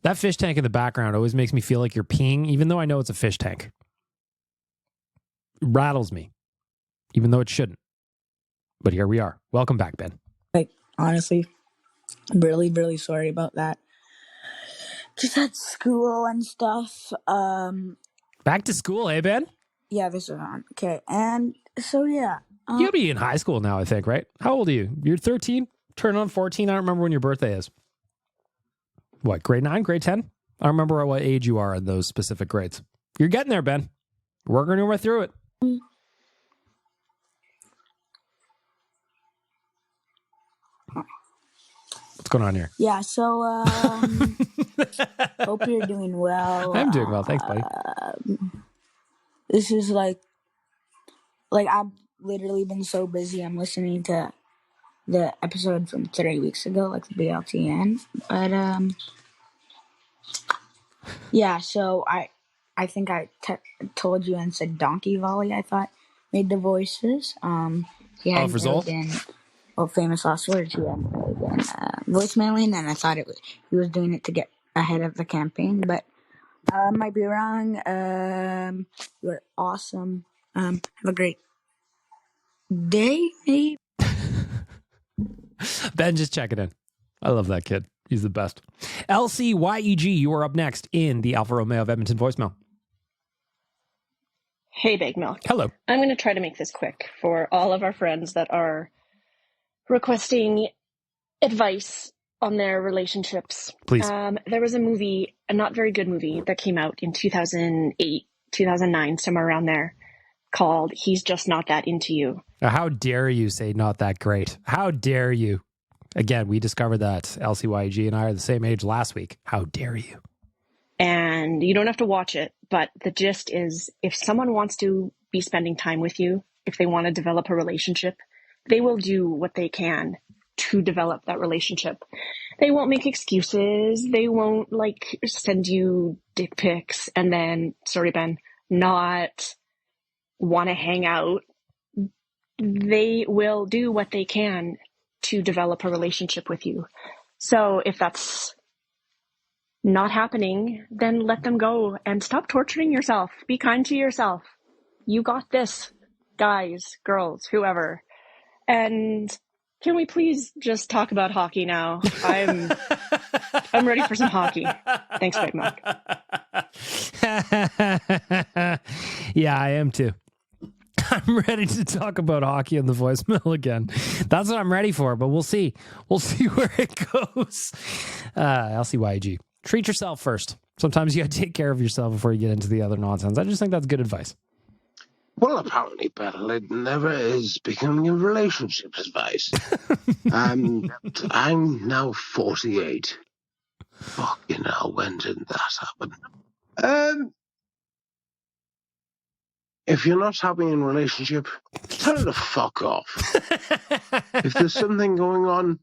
That fish tank in the background always makes me feel like you're peeing, even though I know it's a fish tank. It rattles me, even though it shouldn't. But here we are. Welcome back, Ben. Like, honestly, I'm really, really sorry about that. Just at school and stuff. Back to school, eh, Ben? Yeah, this is on. Okay, and so yeah. You'll be in high school now, I think, right? How old are you? You're 13? Turn on 14? I don't remember when your birthday is. What, grade 9, grade 10? I don't remember what age you are in those specific grades. You're getting there, Ben. Working your way through it. What's going on here? Yeah, so hope you're doing well. I'm doing well. Thanks, buddy. This is like I've literally been so busy. I'm listening to the episode from 3 weeks ago, like the BLTN. But yeah, so I think I told you and said Donkey Volley, I thought, made the voices. He hadn't really been famous last words. He hadn't really been voicemailing, and I thought he was doing it to get ahead of the campaign, but I might be wrong. You're awesome. Have a great day, maybe. Ben, just checking in. I love that kid. He's the best. LCYEG, you are up next in the Alfa Romeo of Edmonton voicemail. Hey, Big Milk. Hello. I'm going to try to make this quick for all of our friends that are requesting advice on their relationships. Please. There was a movie, a not very good movie, that came out in 2008, 2009, somewhere around there, called He's Just Not That Into You. How dare you say not that great? How dare you? Again, we discovered that LCYG and I are the same age last week. How dare you? And you don't have to watch it, but the gist is if someone wants to be spending time with you, if they want to develop a relationship, they will do what they can to develop that relationship. They won't make excuses. They won't send you dick pics and then, sorry, Ben, not want to hang out. They will do what they can to develop a relationship with you. So if that's not happening, then let them go and stop torturing yourself. Be kind to yourself. You got this, guys, girls, whoever. And can we please just talk about hockey now? I'm ready for some hockey. Thanks, Big Milk. Yeah, I am too. I'm ready to talk about hockey in the voicemail again. That's what I'm ready for, but we'll see. We'll see where it goes. LCYG. Treat yourself first. Sometimes you got to take care of yourself before you get into the other nonsense. I just think that's good advice. Well, apparently, Better Late Than Never is becoming a relationship advice. I'm now 48. Fucking hell, when did that happen? If you're not happy in a relationship, tell her to fuck off. If there's something going on,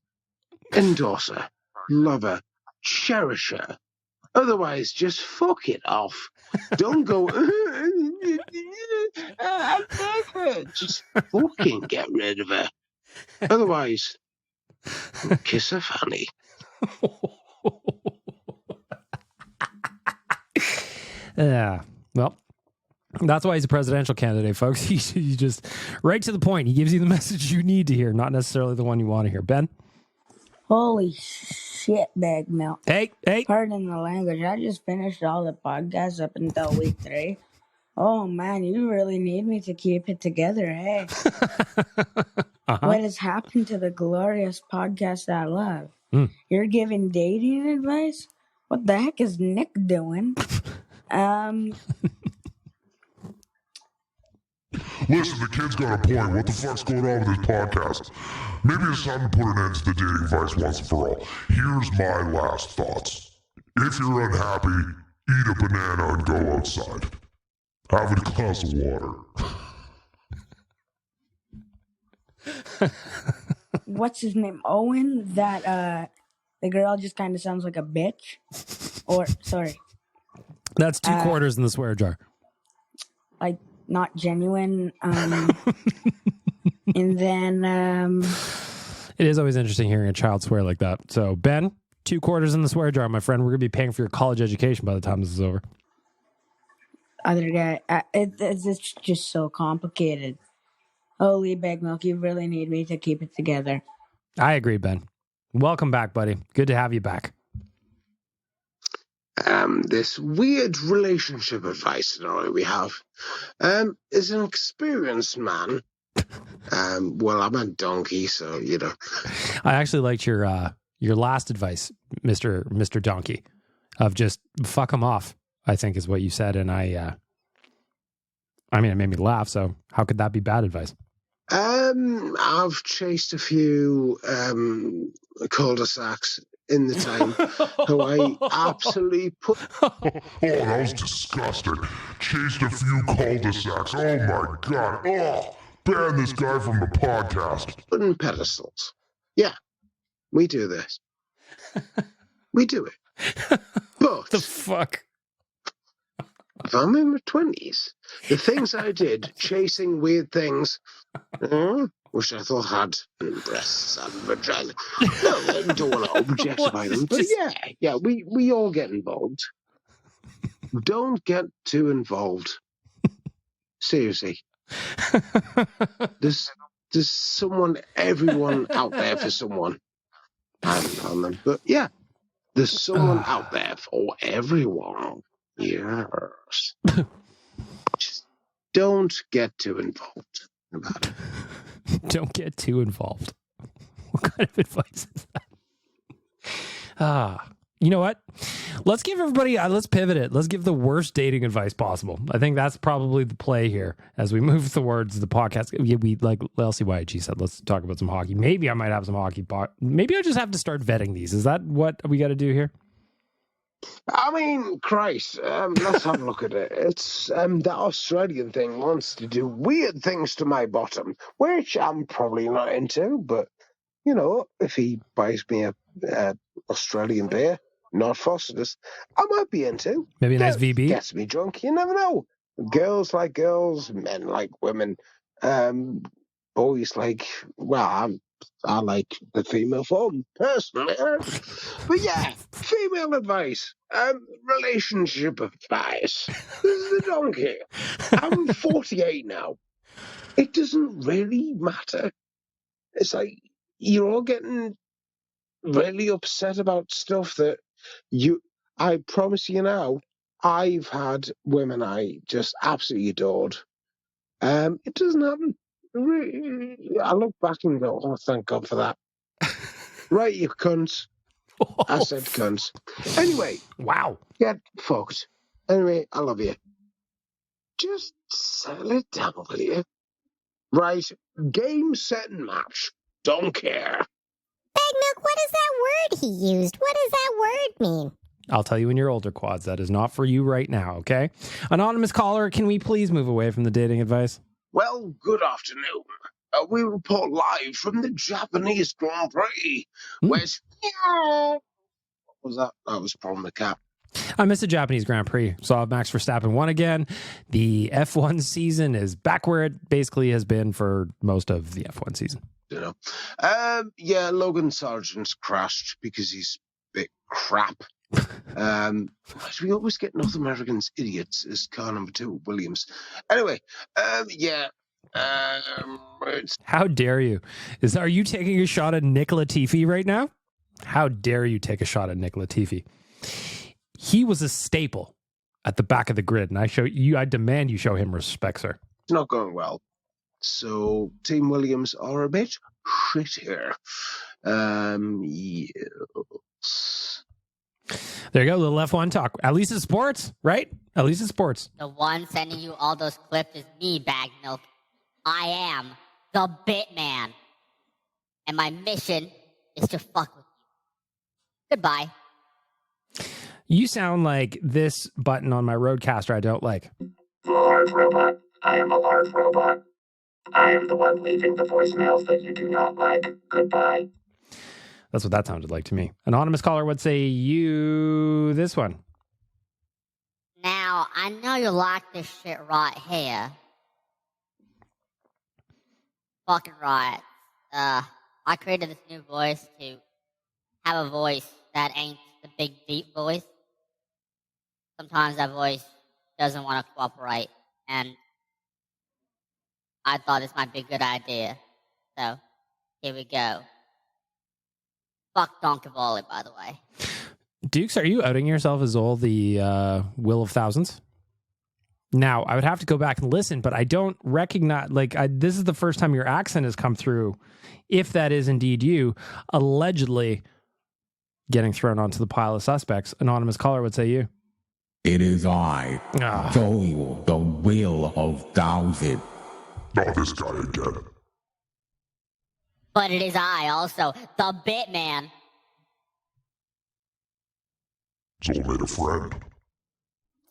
endorse her, love her, cherish her. Otherwise, just fuck it off. Don't go, I love her. Just fucking get rid of her. Otherwise, kiss her fanny. Yeah, well, that's why he's a presidential candidate, folks. He just right to the point. He gives you the message you need to hear, not necessarily the one you want to hear. Ben? Holy shit, Big Milk. Hey. Pardon the language. I just finished all the podcasts up until week 3. Oh, man, you really need me to keep it together, hey? What has happened to the glorious podcast I love? You're giving dating advice? What the heck is Nick doing? Listen, the kid's got a point. What the fuck's going on with this podcast? Maybe it's time to put an end to the dating advice once and for all. Here's my last thoughts. If you're unhappy, eat a banana and go outside. Have a glass of water. What's his name? Owen? That, the girl just kind of sounds like a bitch? Or, sorry. That's 2 quarters in the swear jar. Like, not genuine. And then, It is always interesting hearing a child swear like that. So, Ben, 2 quarters in the swear jar, my friend. We're going to be paying for your college education by the time this is over. other guy, it's just so complicated. Holy Big Milk, you really need me to keep it together. I agree, Ben. Welcome back, buddy. Good to have you back. This weird relationship advice scenario we have is an experienced man. Well, I'm a donkey, so you know. I actually liked your last advice, Mr. Donkey, of just fuck him off, I think is what you said. And I mean, it made me laugh. So how could that be bad advice? I've chased a few cul-de-sacs in the time who I absolutely put. Oh, that was disgusting. Chased a few cul-de-sacs. Oh my god. Oh, ban this guy from the podcast. Wooden pedestals. Yeah, we do this. We do it. But the fuck? If I'm in my 20s, the things I did, chasing weird things, which I thought had breasts and vagina. No, I don't want to objectify them, but yeah, we all get involved. Don't get too involved. Seriously. There's everyone out there for someone. I haven't found them, but yeah, there's someone out there for everyone. Yes. don't get too involved about it. Don't get too involved. What kind of advice is that? You know what? Let's give everybody, let's pivot it. Let's give the worst dating advice possible. I think that's probably the play here as we move towards the podcast. We like LCYG said, let's talk about some hockey. Maybe I might have some hockey. Maybe I just have to start vetting these. Is that what we got to do here? I mean, Christ, let's have a look at it. It's the Australian thing wants to do weird things to my bottom, which I'm probably not into, but, you know, if he buys me a Australian beer, not Foster's, I might be into. Maybe a nice VB? Gets me drunk, you never know. Girls like girls, men like women, boys like, well, I like the female form, personally. But yeah, female advice, relationship advice. This is the donkey. I'm 48 now. It doesn't really matter. It's like, you're all getting really upset about stuff that I promise you now, I've had women I just absolutely adored. It doesn't happen. I look back and go, oh, thank God for that. Right, you cunts. I said cunts. Anyway. Wow. Get fucked. Anyway, I love you. Just settle it down, will you? Right, game, set, and match. Don't care. Bag Milk, what is that word he used? What does that word mean? I'll tell you when you're older, Quads. That is not for you right now, okay? Anonymous caller, can we please move away from the dating advice? Well, good afternoon. We report live from the Japanese Grand Prix. Where's... What was that? That was probably the cat. I missed the Japanese Grand Prix. Saw Max Verstappen won again. The F1 season is back where it basically has been for most of the F1 season. You know, yeah, Logan Sargent's crashed because he's a bit crap. We always get North Americans idiots as car number 2, Williams. Anyway, yeah. How dare you? Are you taking a shot at Nick Latifi right now? How dare you take a shot at Nick Latifi? He was a staple at the back of the grid, and I demand you show him respect, sir. It's not going well. So Team Williams are a bit shit here. Yes. There you go, little F1 talk. At least it's sports, right? At least it's sports. The one sending you all those clips is me, Bag Milk. I am the Bitman. And my mission is to fuck with you. Goodbye. You sound like this button on my Roadcaster I don't like. Large robot. I am a large robot. I am the one leaving the voicemails that you do not like. Goodbye. That's what that sounded like to me. Anonymous caller would say you this one. Now, I know you like this shit right here. Fucking right. I created this new voice to have a voice that ain't the big deep voice. Sometimes that voice doesn't want to cooperate, and I thought this might be a good idea. So, here we go. Fuck Donkavoli, by the way. Dukes, are you outing yourself as all the Will of Thousands? Now, I would have to go back and listen, but I don't recognize, this is the first time your accent has come through, if that is indeed you, allegedly getting thrown onto the pile of suspects. Anonymous caller would say you. It is I, Joel, the Will of Thousands. Not this guy again. But it is I also, the Bitman. Joel made a friend.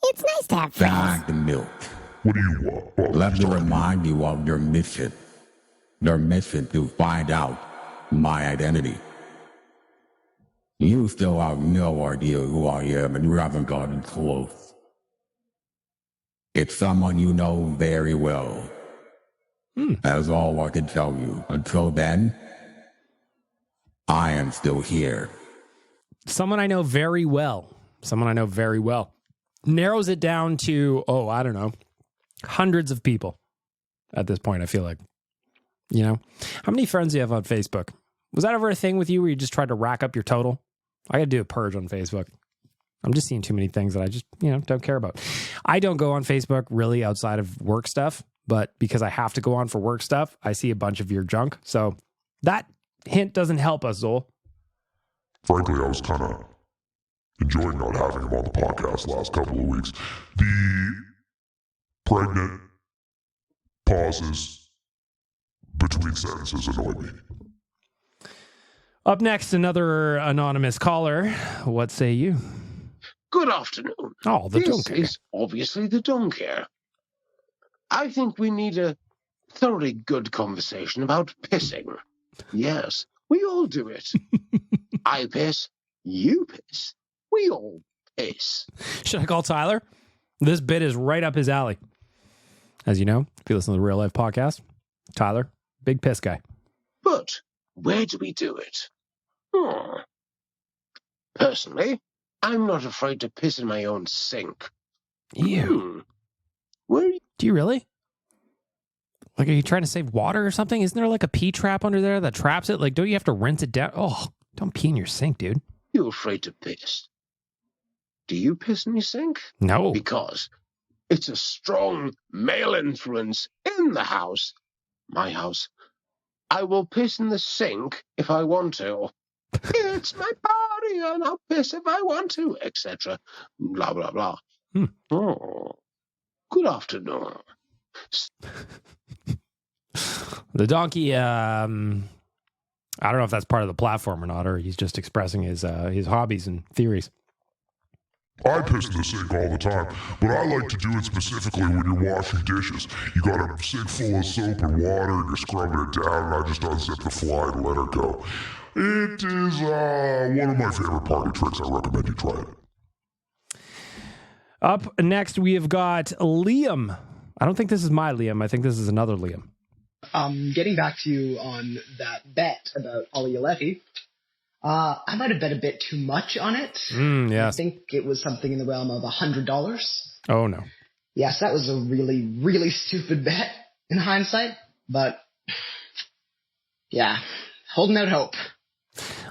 It's nice to have friends. Bag Milk. What do you want? Oh, let me remind you of your mission. Your mission to find out my identity. You still have no idea who I am, and you haven't gotten close. It's someone you know very well. That's all I can tell you. Until then, I am still here. Someone I know very well. Someone I know very well. Narrows it down to, I don't know, hundreds of people at this point, I feel like. You know? How many friends do you have on Facebook? Was that ever a thing with you where you just tried to rack up your total? I got to do a purge on Facebook. I'm just seeing too many things that I just, don't care about. I don't go on Facebook really outside of work stuff, but because I have to go on for work stuff, I see a bunch of your junk. So that hint doesn't help us, Zol. Frankly, I was kind of enjoying not having him on the podcast last couple of weeks. The pregnant pauses between sentences annoy me. Up next, another anonymous caller. What say you? Good afternoon. Oh, the This donkey. is obviously the donkey. I think we need a thoroughly good conversation about pissing. Yes, we all do it. I piss, you piss, we all piss. Should I call Tyler? This bit is right up his alley. As you know, if you listen to the Real Life podcast, Tyler, big piss guy. But where do we do it? Personally, I'm not afraid to piss in my own sink. Ew. Where are you? Do you really? Like, are you trying to save water or something? Isn't there like a pee trap under there that traps it? Like, don't you have to rinse it down? Oh, don't pee in your sink, dude. You afraid to piss? Do you piss in your sink? No. Because it's a strong male influence in the house. My house. I will piss in the sink if I want to. It's my party and I'll piss if I want to, etc. Blah, blah, blah. Oh, good afternoon. The donkey, I don't know if that's part of the platform or not, or he's just expressing his hobbies and theories. I piss in the sink all the time, but I like to do it specifically when you're washing dishes. You got a sink full of soap and water, and you're scrubbing it down, and I just unzip the fly and let her go. It is one of my favorite party tricks. I recommend you try it. Up next, we have got Liam. I don't think this is my Liam. I think this is another Liam. Getting back to you on that bet about Ollie Ulevi, I might have bet a bit too much on it. Yes. I think it was something in the realm of $100. Oh, no. Yes, that was a really, really stupid bet in hindsight, but yeah, holding out hope.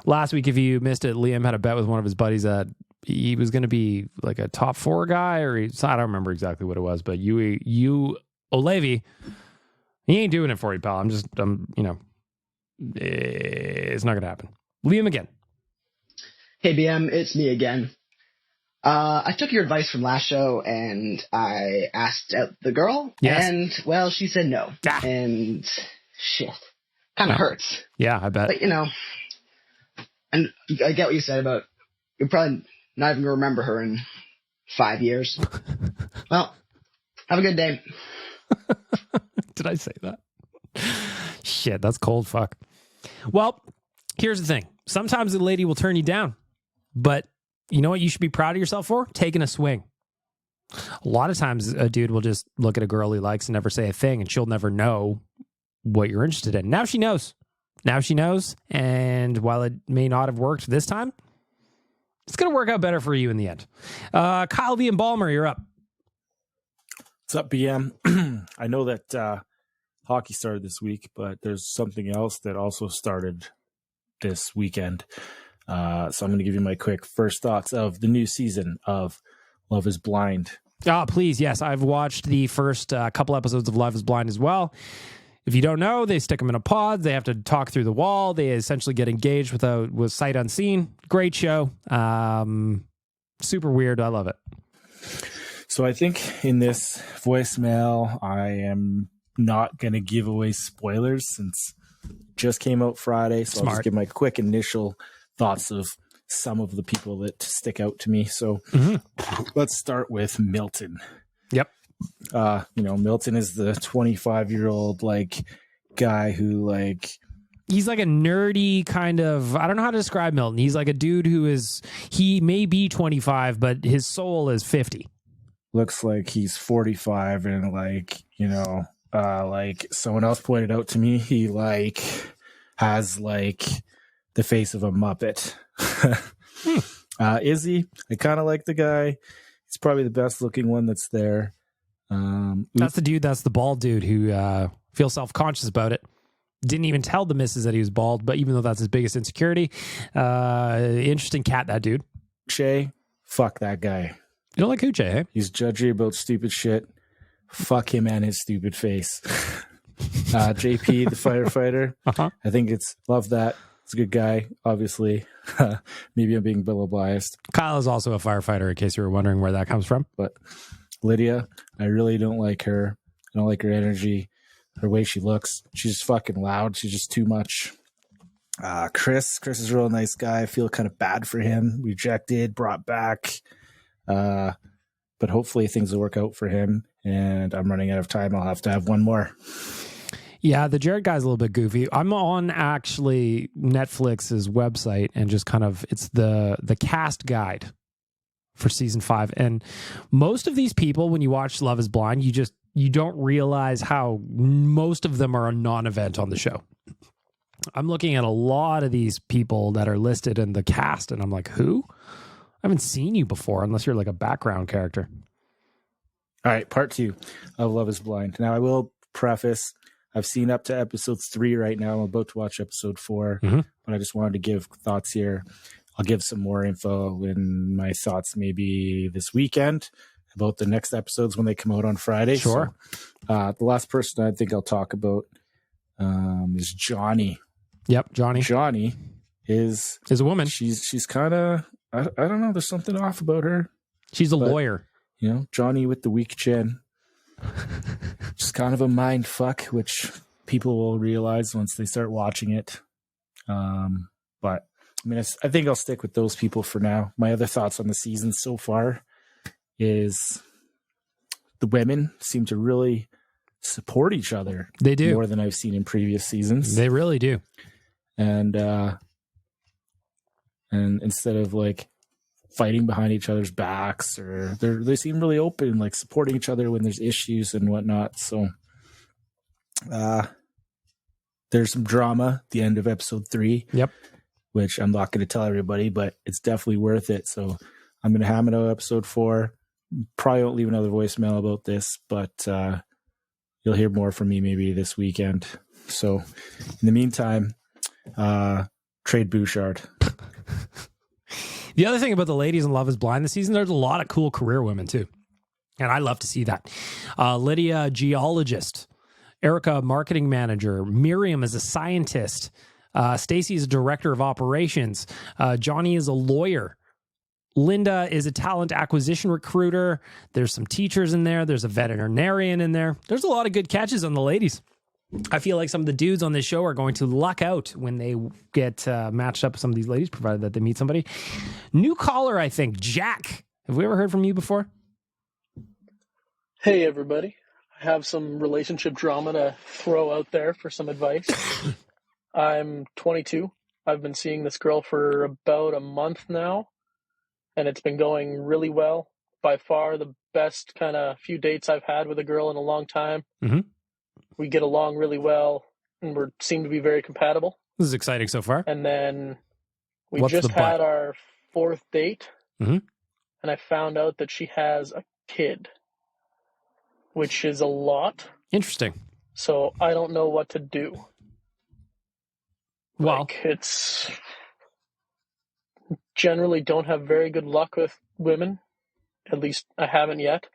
Last week, if you missed it, Liam had a bet with one of his buddies that he was going to be like a top 4 guy, or I don't remember exactly what it was, but you Olevi, he ain't doing it for you, pal. It's not going to happen. Liam again. Hey, BM, it's me again. I took your advice from last show, and I asked out the girl, and, well, she said no. And shit, kind of hurts. Yeah, I bet. But, and I get what you said about you're probably not even going to remember her in 5 years. Well, have a good day. Did I say that? Shit, that's cold fuck. Well, here's the thing. Sometimes the lady will turn you down, but you know what you should be proud of yourself for? Taking a swing. A lot of times a dude will just look at a girl he likes and never say a thing, and she'll never know what you're interested in. Now she knows. And while it may not have worked this time, it's going to work out better for you in the end. Kyle V. and Balmer, you're up. What's up, BM? I know that hockey started this week, but there's something else that also started this weekend. So I'm going to give you my quick first thoughts of the new season of Love is Blind. Please, yes. I've watched the first couple episodes of Love is Blind as well. If you don't know, they stick them in a pod. They have to talk through the wall. They essentially get engaged with sight unseen. Great show. Super weird. I love it. So I think in this voicemail, I am not going to give away spoilers since it just came out Friday. So I'll just give my quick initial thoughts of some of the people that stick out to me. So let's start with Milton. Yep. Milton is the 25-year-old guy who he's like a nerdy kind of, I don't know how to describe Milton. He's like a dude he may be 25, but his soul is 50. Looks like he's 45 and someone else pointed out to me, he has the face of a Muppet. Izzy, I kind of like the guy. He's probably the best looking one that's there. That's the bald dude who feels self-conscious about it. Didn't even tell the missus that he was bald, but even though that's his biggest insecurity, interesting cat, that dude. Shay, Fuck that guy. You don't like Uche, eh? He's judgy about stupid shit. Fuck him and his stupid face. JP, the firefighter. I think love that. It's a good guy, obviously. Maybe I'm being a little biased. Kyle is also a firefighter, in case you were wondering where that comes from. But Lydia, I really don't like her. I don't like her energy, her way she looks. She's just fucking loud. She's just too much. Chris is a real nice guy. I feel kind of bad for him. Rejected, brought back. But hopefully things will work out for him. And I'm running out of time. I'll have to have one more. Yeah, the Jared guy's a little bit goofy. I'm on actually Netflix's website and just kind of, it's the cast guide for season 5. And most of these people, when you watch Love is Blind, you don't realize how most of them are a non-event on the show. I'm looking at a lot of these people that are listed in the cast, and I'm like, who? I haven't seen you before unless you're like a background character. All right, part 2 of Love is Blind. Now, I will preface, I've seen up to episode 3 right now. I'm about to watch episode 4, but I just wanted to give thoughts here. I'll give some more info in my thoughts maybe this weekend about the next episodes when they come out on Friday. Sure. So, the last person I think I'll talk about is Johnny. Yep, Johnny. Johnny is a woman. She's kind of, I don't know, there's something off about her. She's a lawyer. You know, Johnny with the weak chin. Just kind of a mind fuck, which people will realize once they start watching it. But I mean, I think I'll stick with those people for now. My other thoughts on the season so far is the women seem to really support each other. They do. More than I've seen in previous seasons. They really do. And instead of like fighting behind each other's backs, or they seem really open, like supporting each other when there's issues and whatnot. So there's some drama at the end of episode 3. Yep. Which I'm not going to tell everybody, but it's definitely worth it. So I'm going to ham it out episode 4. Probably won't leave another voicemail about this, but you'll hear more from me maybe this weekend. So in the meantime, trade Bouchard. The other thing about the ladies in Love is Blind this season, there's a lot of cool career women too. And I love to see that. Lydia, geologist. Erica, marketing manager. Miriam is a scientist. Stacy is a director of operations. Johnny is a lawyer. Linda is a talent acquisition recruiter. There's some teachers in there. There's a veterinarian in there. There's a lot of good catches on the ladies. I feel like some of the dudes on this show are going to luck out when they get matched up with some of these ladies, provided that they meet somebody. New caller, I think. Jack. Have we ever heard from you before? Hey, everybody. I have some relationship drama to throw out there for some advice. I'm 22. I've been seeing this girl for about a month now, and it's been going really well. By far the best kind of few dates I've had with a girl in a long time. Mm-hmm. We get along really well, and we seem to be very compatible. This is exciting so far. And then we What's just the but? had our 4th date, Mm-hmm. and I found out that she has a kid, which is a lot. Interesting. So I don't know what to do. Well, like, it's generally don't have very good luck with women. At least I haven't yet.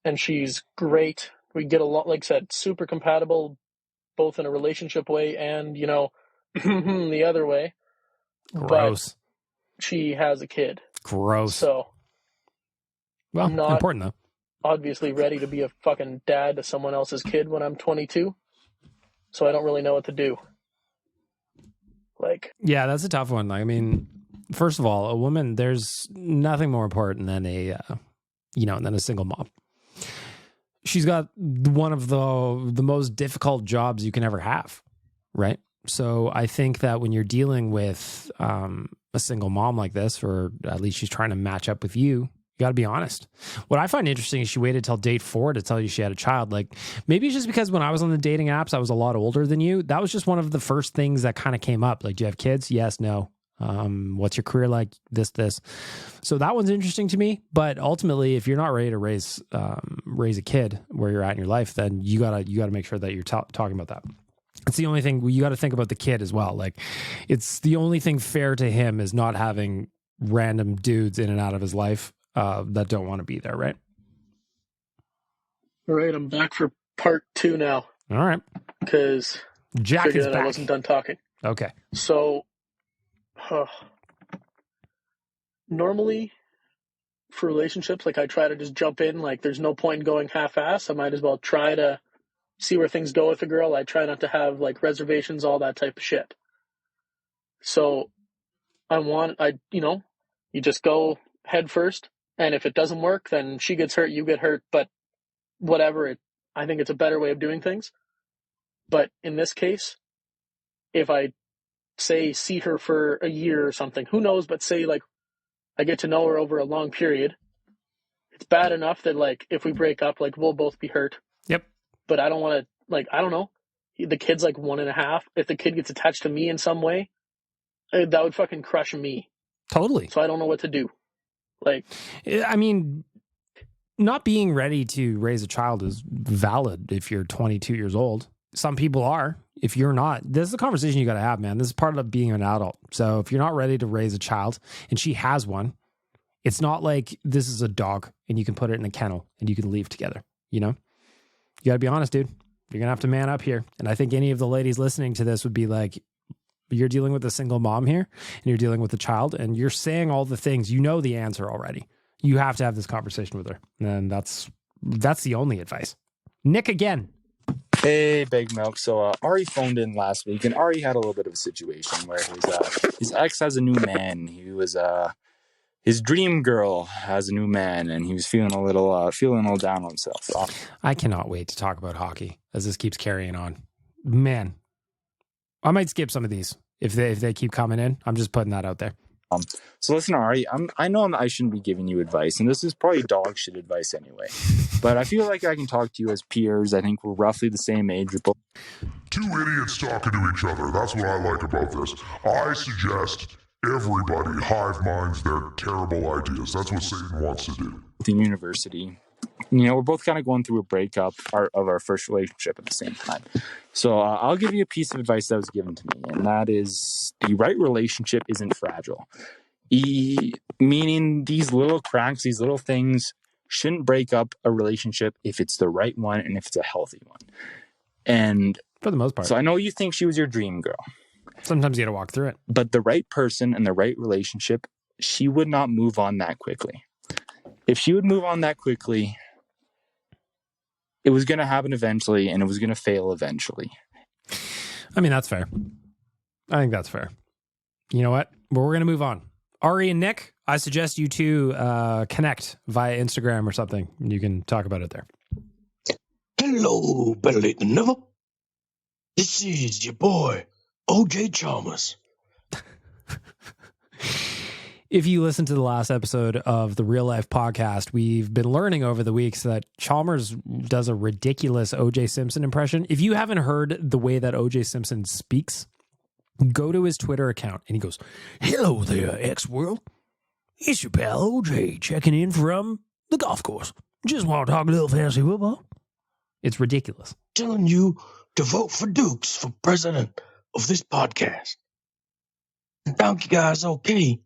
And she's great. We get along, like I said, super compatible, both in a relationship way and, you know, the other way. Gross. But she has a kid. Gross. So, well, I'm not important though. Obviously ready to be a fucking dad to someone else's kid when I'm 22. So I don't really know what to do. Like, yeah, that's a tough one. I mean, first of all, a woman, there's nothing more important than than a single mom. She's got one of the most difficult jobs you can ever have, right? So I think that when you're dealing with a single mom like this, or at least she's trying to match up with you, you got to be honest. What I find interesting is she waited till date 4 to tell you she had a child. Like, maybe it's just because when I was on the dating apps, I was a lot older than you. That was just one of the first things that kind of came up. Like, do you have kids? Yes, no. What's your career like? This. So that one's interesting to me. But ultimately, if you're not ready to raise a kid where you're at in your life, then you gotta make sure that you're talking about that. It's the only thing you got to think about the kid as well. Like, it's the only thing fair to him is not having random dudes in and out of his life that don't want to be there, right? All right, I'm back for part 2 now. All right. Because Jack is that back. I wasn't done talking. Okay. So, normally for relationships, like I try to just jump in. Like there's no point in going half-ass. I might as well try to see where things go with a girl. I try not to have like reservations, all that type of shit. So you just go head first. And if it doesn't work, then she gets hurt, you get hurt. But whatever, I think it's a better way of doing things. But in this case, if I say see her for a year or something, who knows, but say like I get to know her over a long period, it's bad enough that like if we break up, like we'll both be hurt. Yep. But I don't want to, like, I don't know. The kid's like 1.5. If the kid gets attached to me in some way, that would fucking crush me. Totally. So I don't know what to do. Like, I mean, not being ready to raise a child is valid if you're 22 years old. Some people are. If you're not, this is a conversation you got to have, man. This is part of being an adult. So if you're not ready to raise a child and she has one, it's not like this is a dog and you can put it in a kennel and you can leave together. You know, you got to be honest, dude. You're going to have to man up here. And I think any of the ladies listening to this would be like, you're dealing with a single mom here and you're dealing with a child and you're saying all the things, you know the answer already. You have to have this conversation with her. And that's the only advice. Nick again. Hey, Big Milk. So Ari phoned in last week, and Ari had a little bit of a situation where his ex has a new man. He was his dream girl has a new man, and he was feeling a little down on himself. I cannot wait to talk about hockey as this keeps carrying on. Man, I might skip some of these if they keep coming in. I'm just putting that out there. So listen, Ari, I know I shouldn't be giving you advice, and this is probably dog shit advice anyway. But I feel like I can talk to you as peers. I think we're roughly the same age. We're both Two idiots talking to each other. That's what I like about this. I suggest everybody hive minds their terrible ideas. That's what Satan wants to do. in university. You know, we're both kind of going through a breakup of our first relationship at the same time. So I'll give you a piece of advice that was given to me, and that is the right relationship isn't fragile. Meaning these little cracks, these little things shouldn't break up a relationship if it's the right one and if it's a healthy one. And for the most part. So I know you think she was your dream girl. Sometimes you got to walk through it. But the right person and the right relationship, she would not move on that quickly. If she would move on that quickly, it was going to happen eventually, and it was going to fail eventually. I mean, that's fair. I think that's fair. You know what? But we're going to move on. Ari and Nick, I suggest you two connect via Instagram or something. You can talk about it there. Hello, Better Late Than Never. This is your boy, OJ Chalmers. If you listen to the last episode of the Real Life podcast, we've been learning over the weeks that Chalmers does a ridiculous OJ Simpson impression. If you haven't heard the way that OJ Simpson speaks, go to his Twitter account and he goes, "Hello there, X-World. It's your pal OJ checking in from the golf course. Just want to talk a little fantasy football." It's ridiculous. Telling you to vote for Dukes for president of this podcast. The Donkey Guy's okay.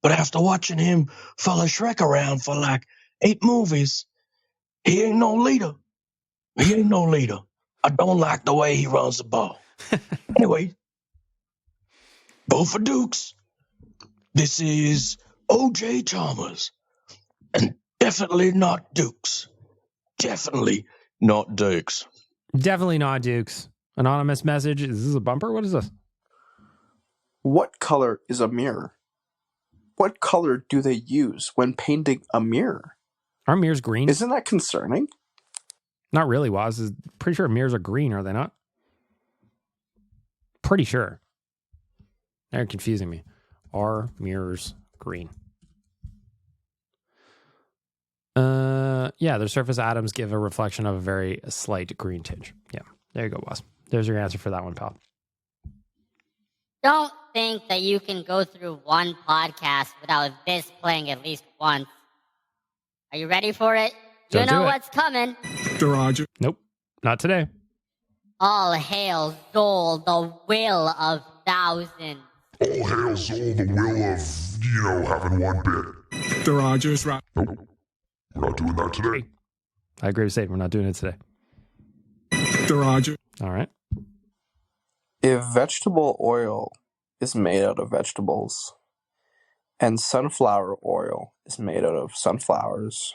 But after watching him follow Shrek around for like 8 movies, he ain't no leader. He ain't no leader. I don't like the way he runs the ball. Anyway, vote for Dukes. This is OJ Chalmers. And definitely not Dukes. Definitely not Dukes. Definitely not Dukes. Anonymous message. Is this a bumper? What is this? What color is a mirror? What color do they use when painting a mirror? Are mirrors green? Isn't that concerning? Not really, Waz. Pretty sure mirrors are green, are they not? Pretty sure. They're confusing me. Are mirrors green? Yeah, their surface atoms give a reflection of a very slight green tinge. Yeah, there you go, Waz. There's your answer for that one, pal. Don't think that you can go through one podcast without this playing at least once. Are you ready for it? Don't you know do it. what's coming. Roger. Nope, not today. All hail Zol, the will of thousands. All hail Zol, the will of having one bit. The Rogers Rock. Nope. We're not doing that today. I agree with Satan. We're not doing it today. The Roger. All right. If vegetable oil is made out of vegetables and sunflower oil is made out of sunflowers,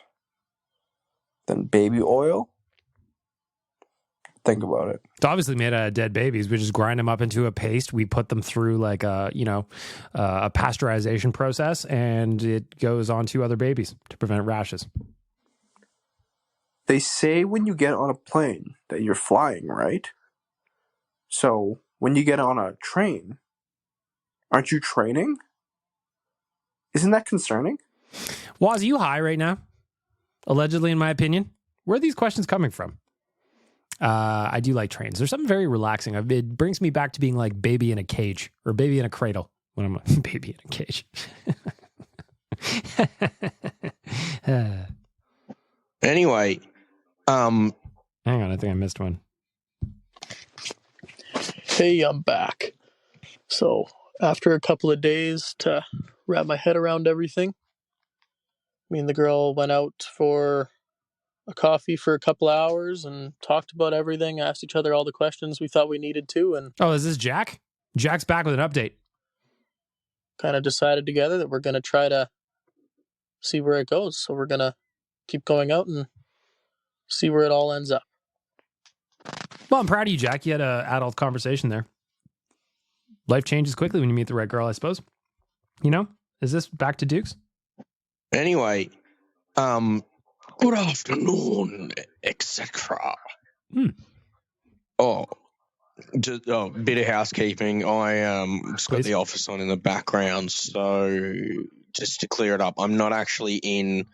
then baby oil? Think about it. It's obviously made out of dead babies. We just grind them up into a paste. We put them through like a pasteurization process, and it goes on to other babies to prevent rashes. They say when you get on a plane that you're flying, right? So when you get on a train, aren't you training? Isn't that concerning? Waz, are you high right now? Allegedly, in my opinion. Where are these questions coming from? I do like trains. There's something very relaxing. It brings me back to being like baby in a cage or baby in a cradle when I'm a baby in a cage. Anyway, hang on, I think I missed one. Hey, I'm back. So, after a couple of days to wrap my head around everything, me and the girl went out for a coffee for a couple hours and talked about everything, asked each other all the questions we thought we needed to, and oh, is this Jack? Jack's back with an update. kind of decided together that we're going to try to see where it goes. So we're going to keep going out and see where it all ends up. Well, I'm proud of you, Jack. You had an adult conversation there. Life changes quickly when you meet the right girl, I suppose. You know? Is this back to Dukes? Anyway, good afternoon, etc. Just bit of housekeeping. I just got the office on in the background, so just to clear it up, I'm not actually in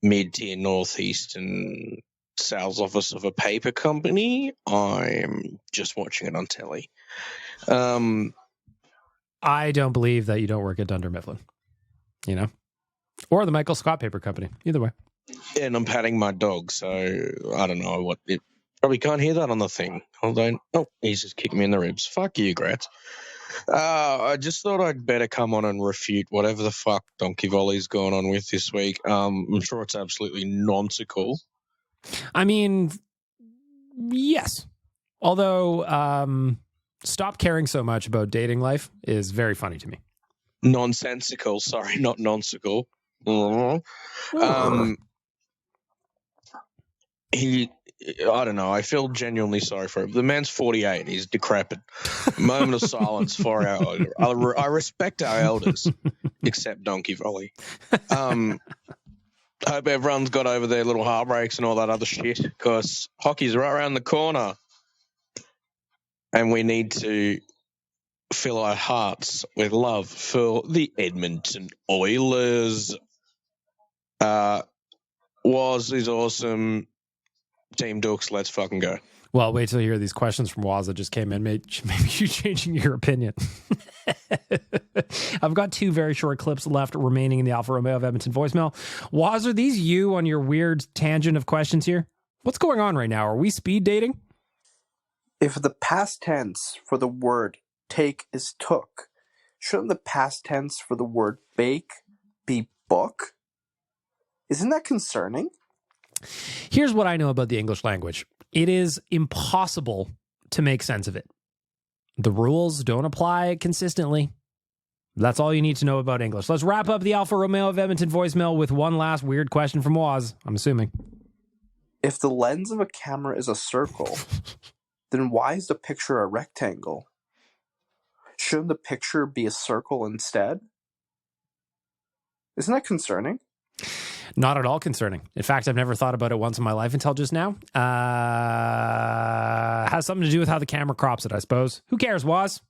mid-tier northeastern sales office of a paper company. I'm just watching it on telly. I don't believe that you don't work at Dunder Mifflin. You know? Or the Michael Scott Paper Company. Either way. And I'm patting my dog, so I don't know what it. Probably can't hear that on the thing. Hold on. Oh, he's just kicking me in the ribs. Fuck you, Gratz. I just thought I'd better come on and refute whatever the fuck Donkey Volley's going on with this week. I'm sure it's absolutely nonsensical. I mean, yes. Although, stop caring so much about dating life is very funny to me. Nonsensical. Sorry, not nonsensical. I don't know. I feel genuinely sorry for him. The man's 48. He's decrepit. Moment of silence for our. I respect our elders, except Donkey Volley. Hope everyone's got over their little heartbreaks and all that other shit, because hockey's right around the corner, and we need to fill our hearts with love for the Edmonton Oilers. Waz is awesome. Team Dukes, let's fucking go. Well, wait till you hear these questions from Waz that just came in. Maybe you changing your opinion. I've got 2 very short clips left remaining in the Alfa Romeo of Edmonton voicemail. Waz, are these you on your weird tangent of questions here? What's going on right now? Are we speed dating? If the past tense for the word take is took, shouldn't the past tense for the word bake be book? Isn't that concerning? Here's what I know about the English language. It is impossible to make sense of it. The rules don't apply consistently. That's all you need to know about English. Let's wrap up the Alfa Romeo of Edmonton voicemail with one last weird question from Waz, I'm assuming. If the lens of a camera is a circle, then why is the picture a rectangle? Shouldn't the picture be a circle instead? Isn't that concerning? Not at all concerning. In fact, I've never thought about it once in my life until just now. Has something to do with how the camera crops it, I suppose. Who cares, Waz?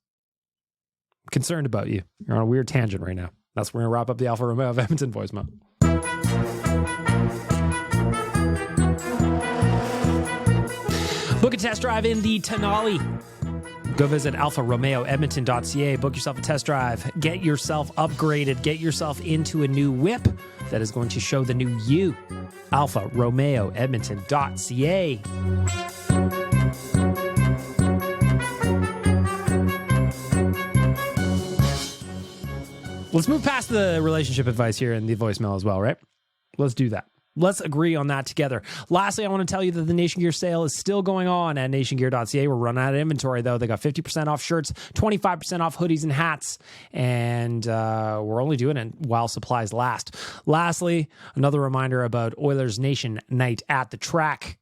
I'm concerned about you. You're on a weird tangent right now. That's where we're going to wrap up the Alfa Romeo of Edmonton voicemail. Book a test drive in the Tenali. Go visit alfaromeoedmonton.ca. Book yourself a test drive. Get yourself upgraded. Get yourself into a new whip that is going to show the new you. alfaromeoedmonton.ca. Let's move past the relationship advice here in the voicemail as well, right? Let's do that. Let's agree on that together. Lastly, I want to tell you that the Nation Gear sale is still going on at nationgear.ca. We're running out of inventory, though. They got 50% off shirts, 25% off hoodies and hats, and we're only doing it while supplies last. Lastly, another reminder about Oilers Nation Night at the Track.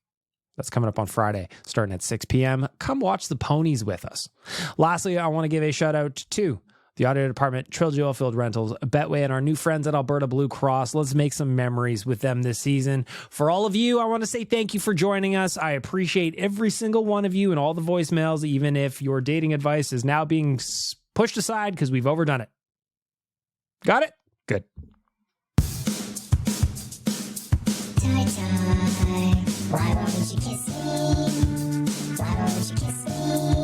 That's coming up on Friday, starting at 6 p.m. Come watch the ponies with us. Lastly, I want to give a shout out to the audio department, Trilogy Oilfield Rentals, Betway, and our new friends at Alberta Blue Cross. Let's make some memories with them this season. For all of you, I want to say thank you for joining us. I appreciate every single one of you and all the voicemails, even if your dating advice is now being pushed aside because we've overdone it. Got it? Good. Why won't you kiss me? Why won't you kiss me?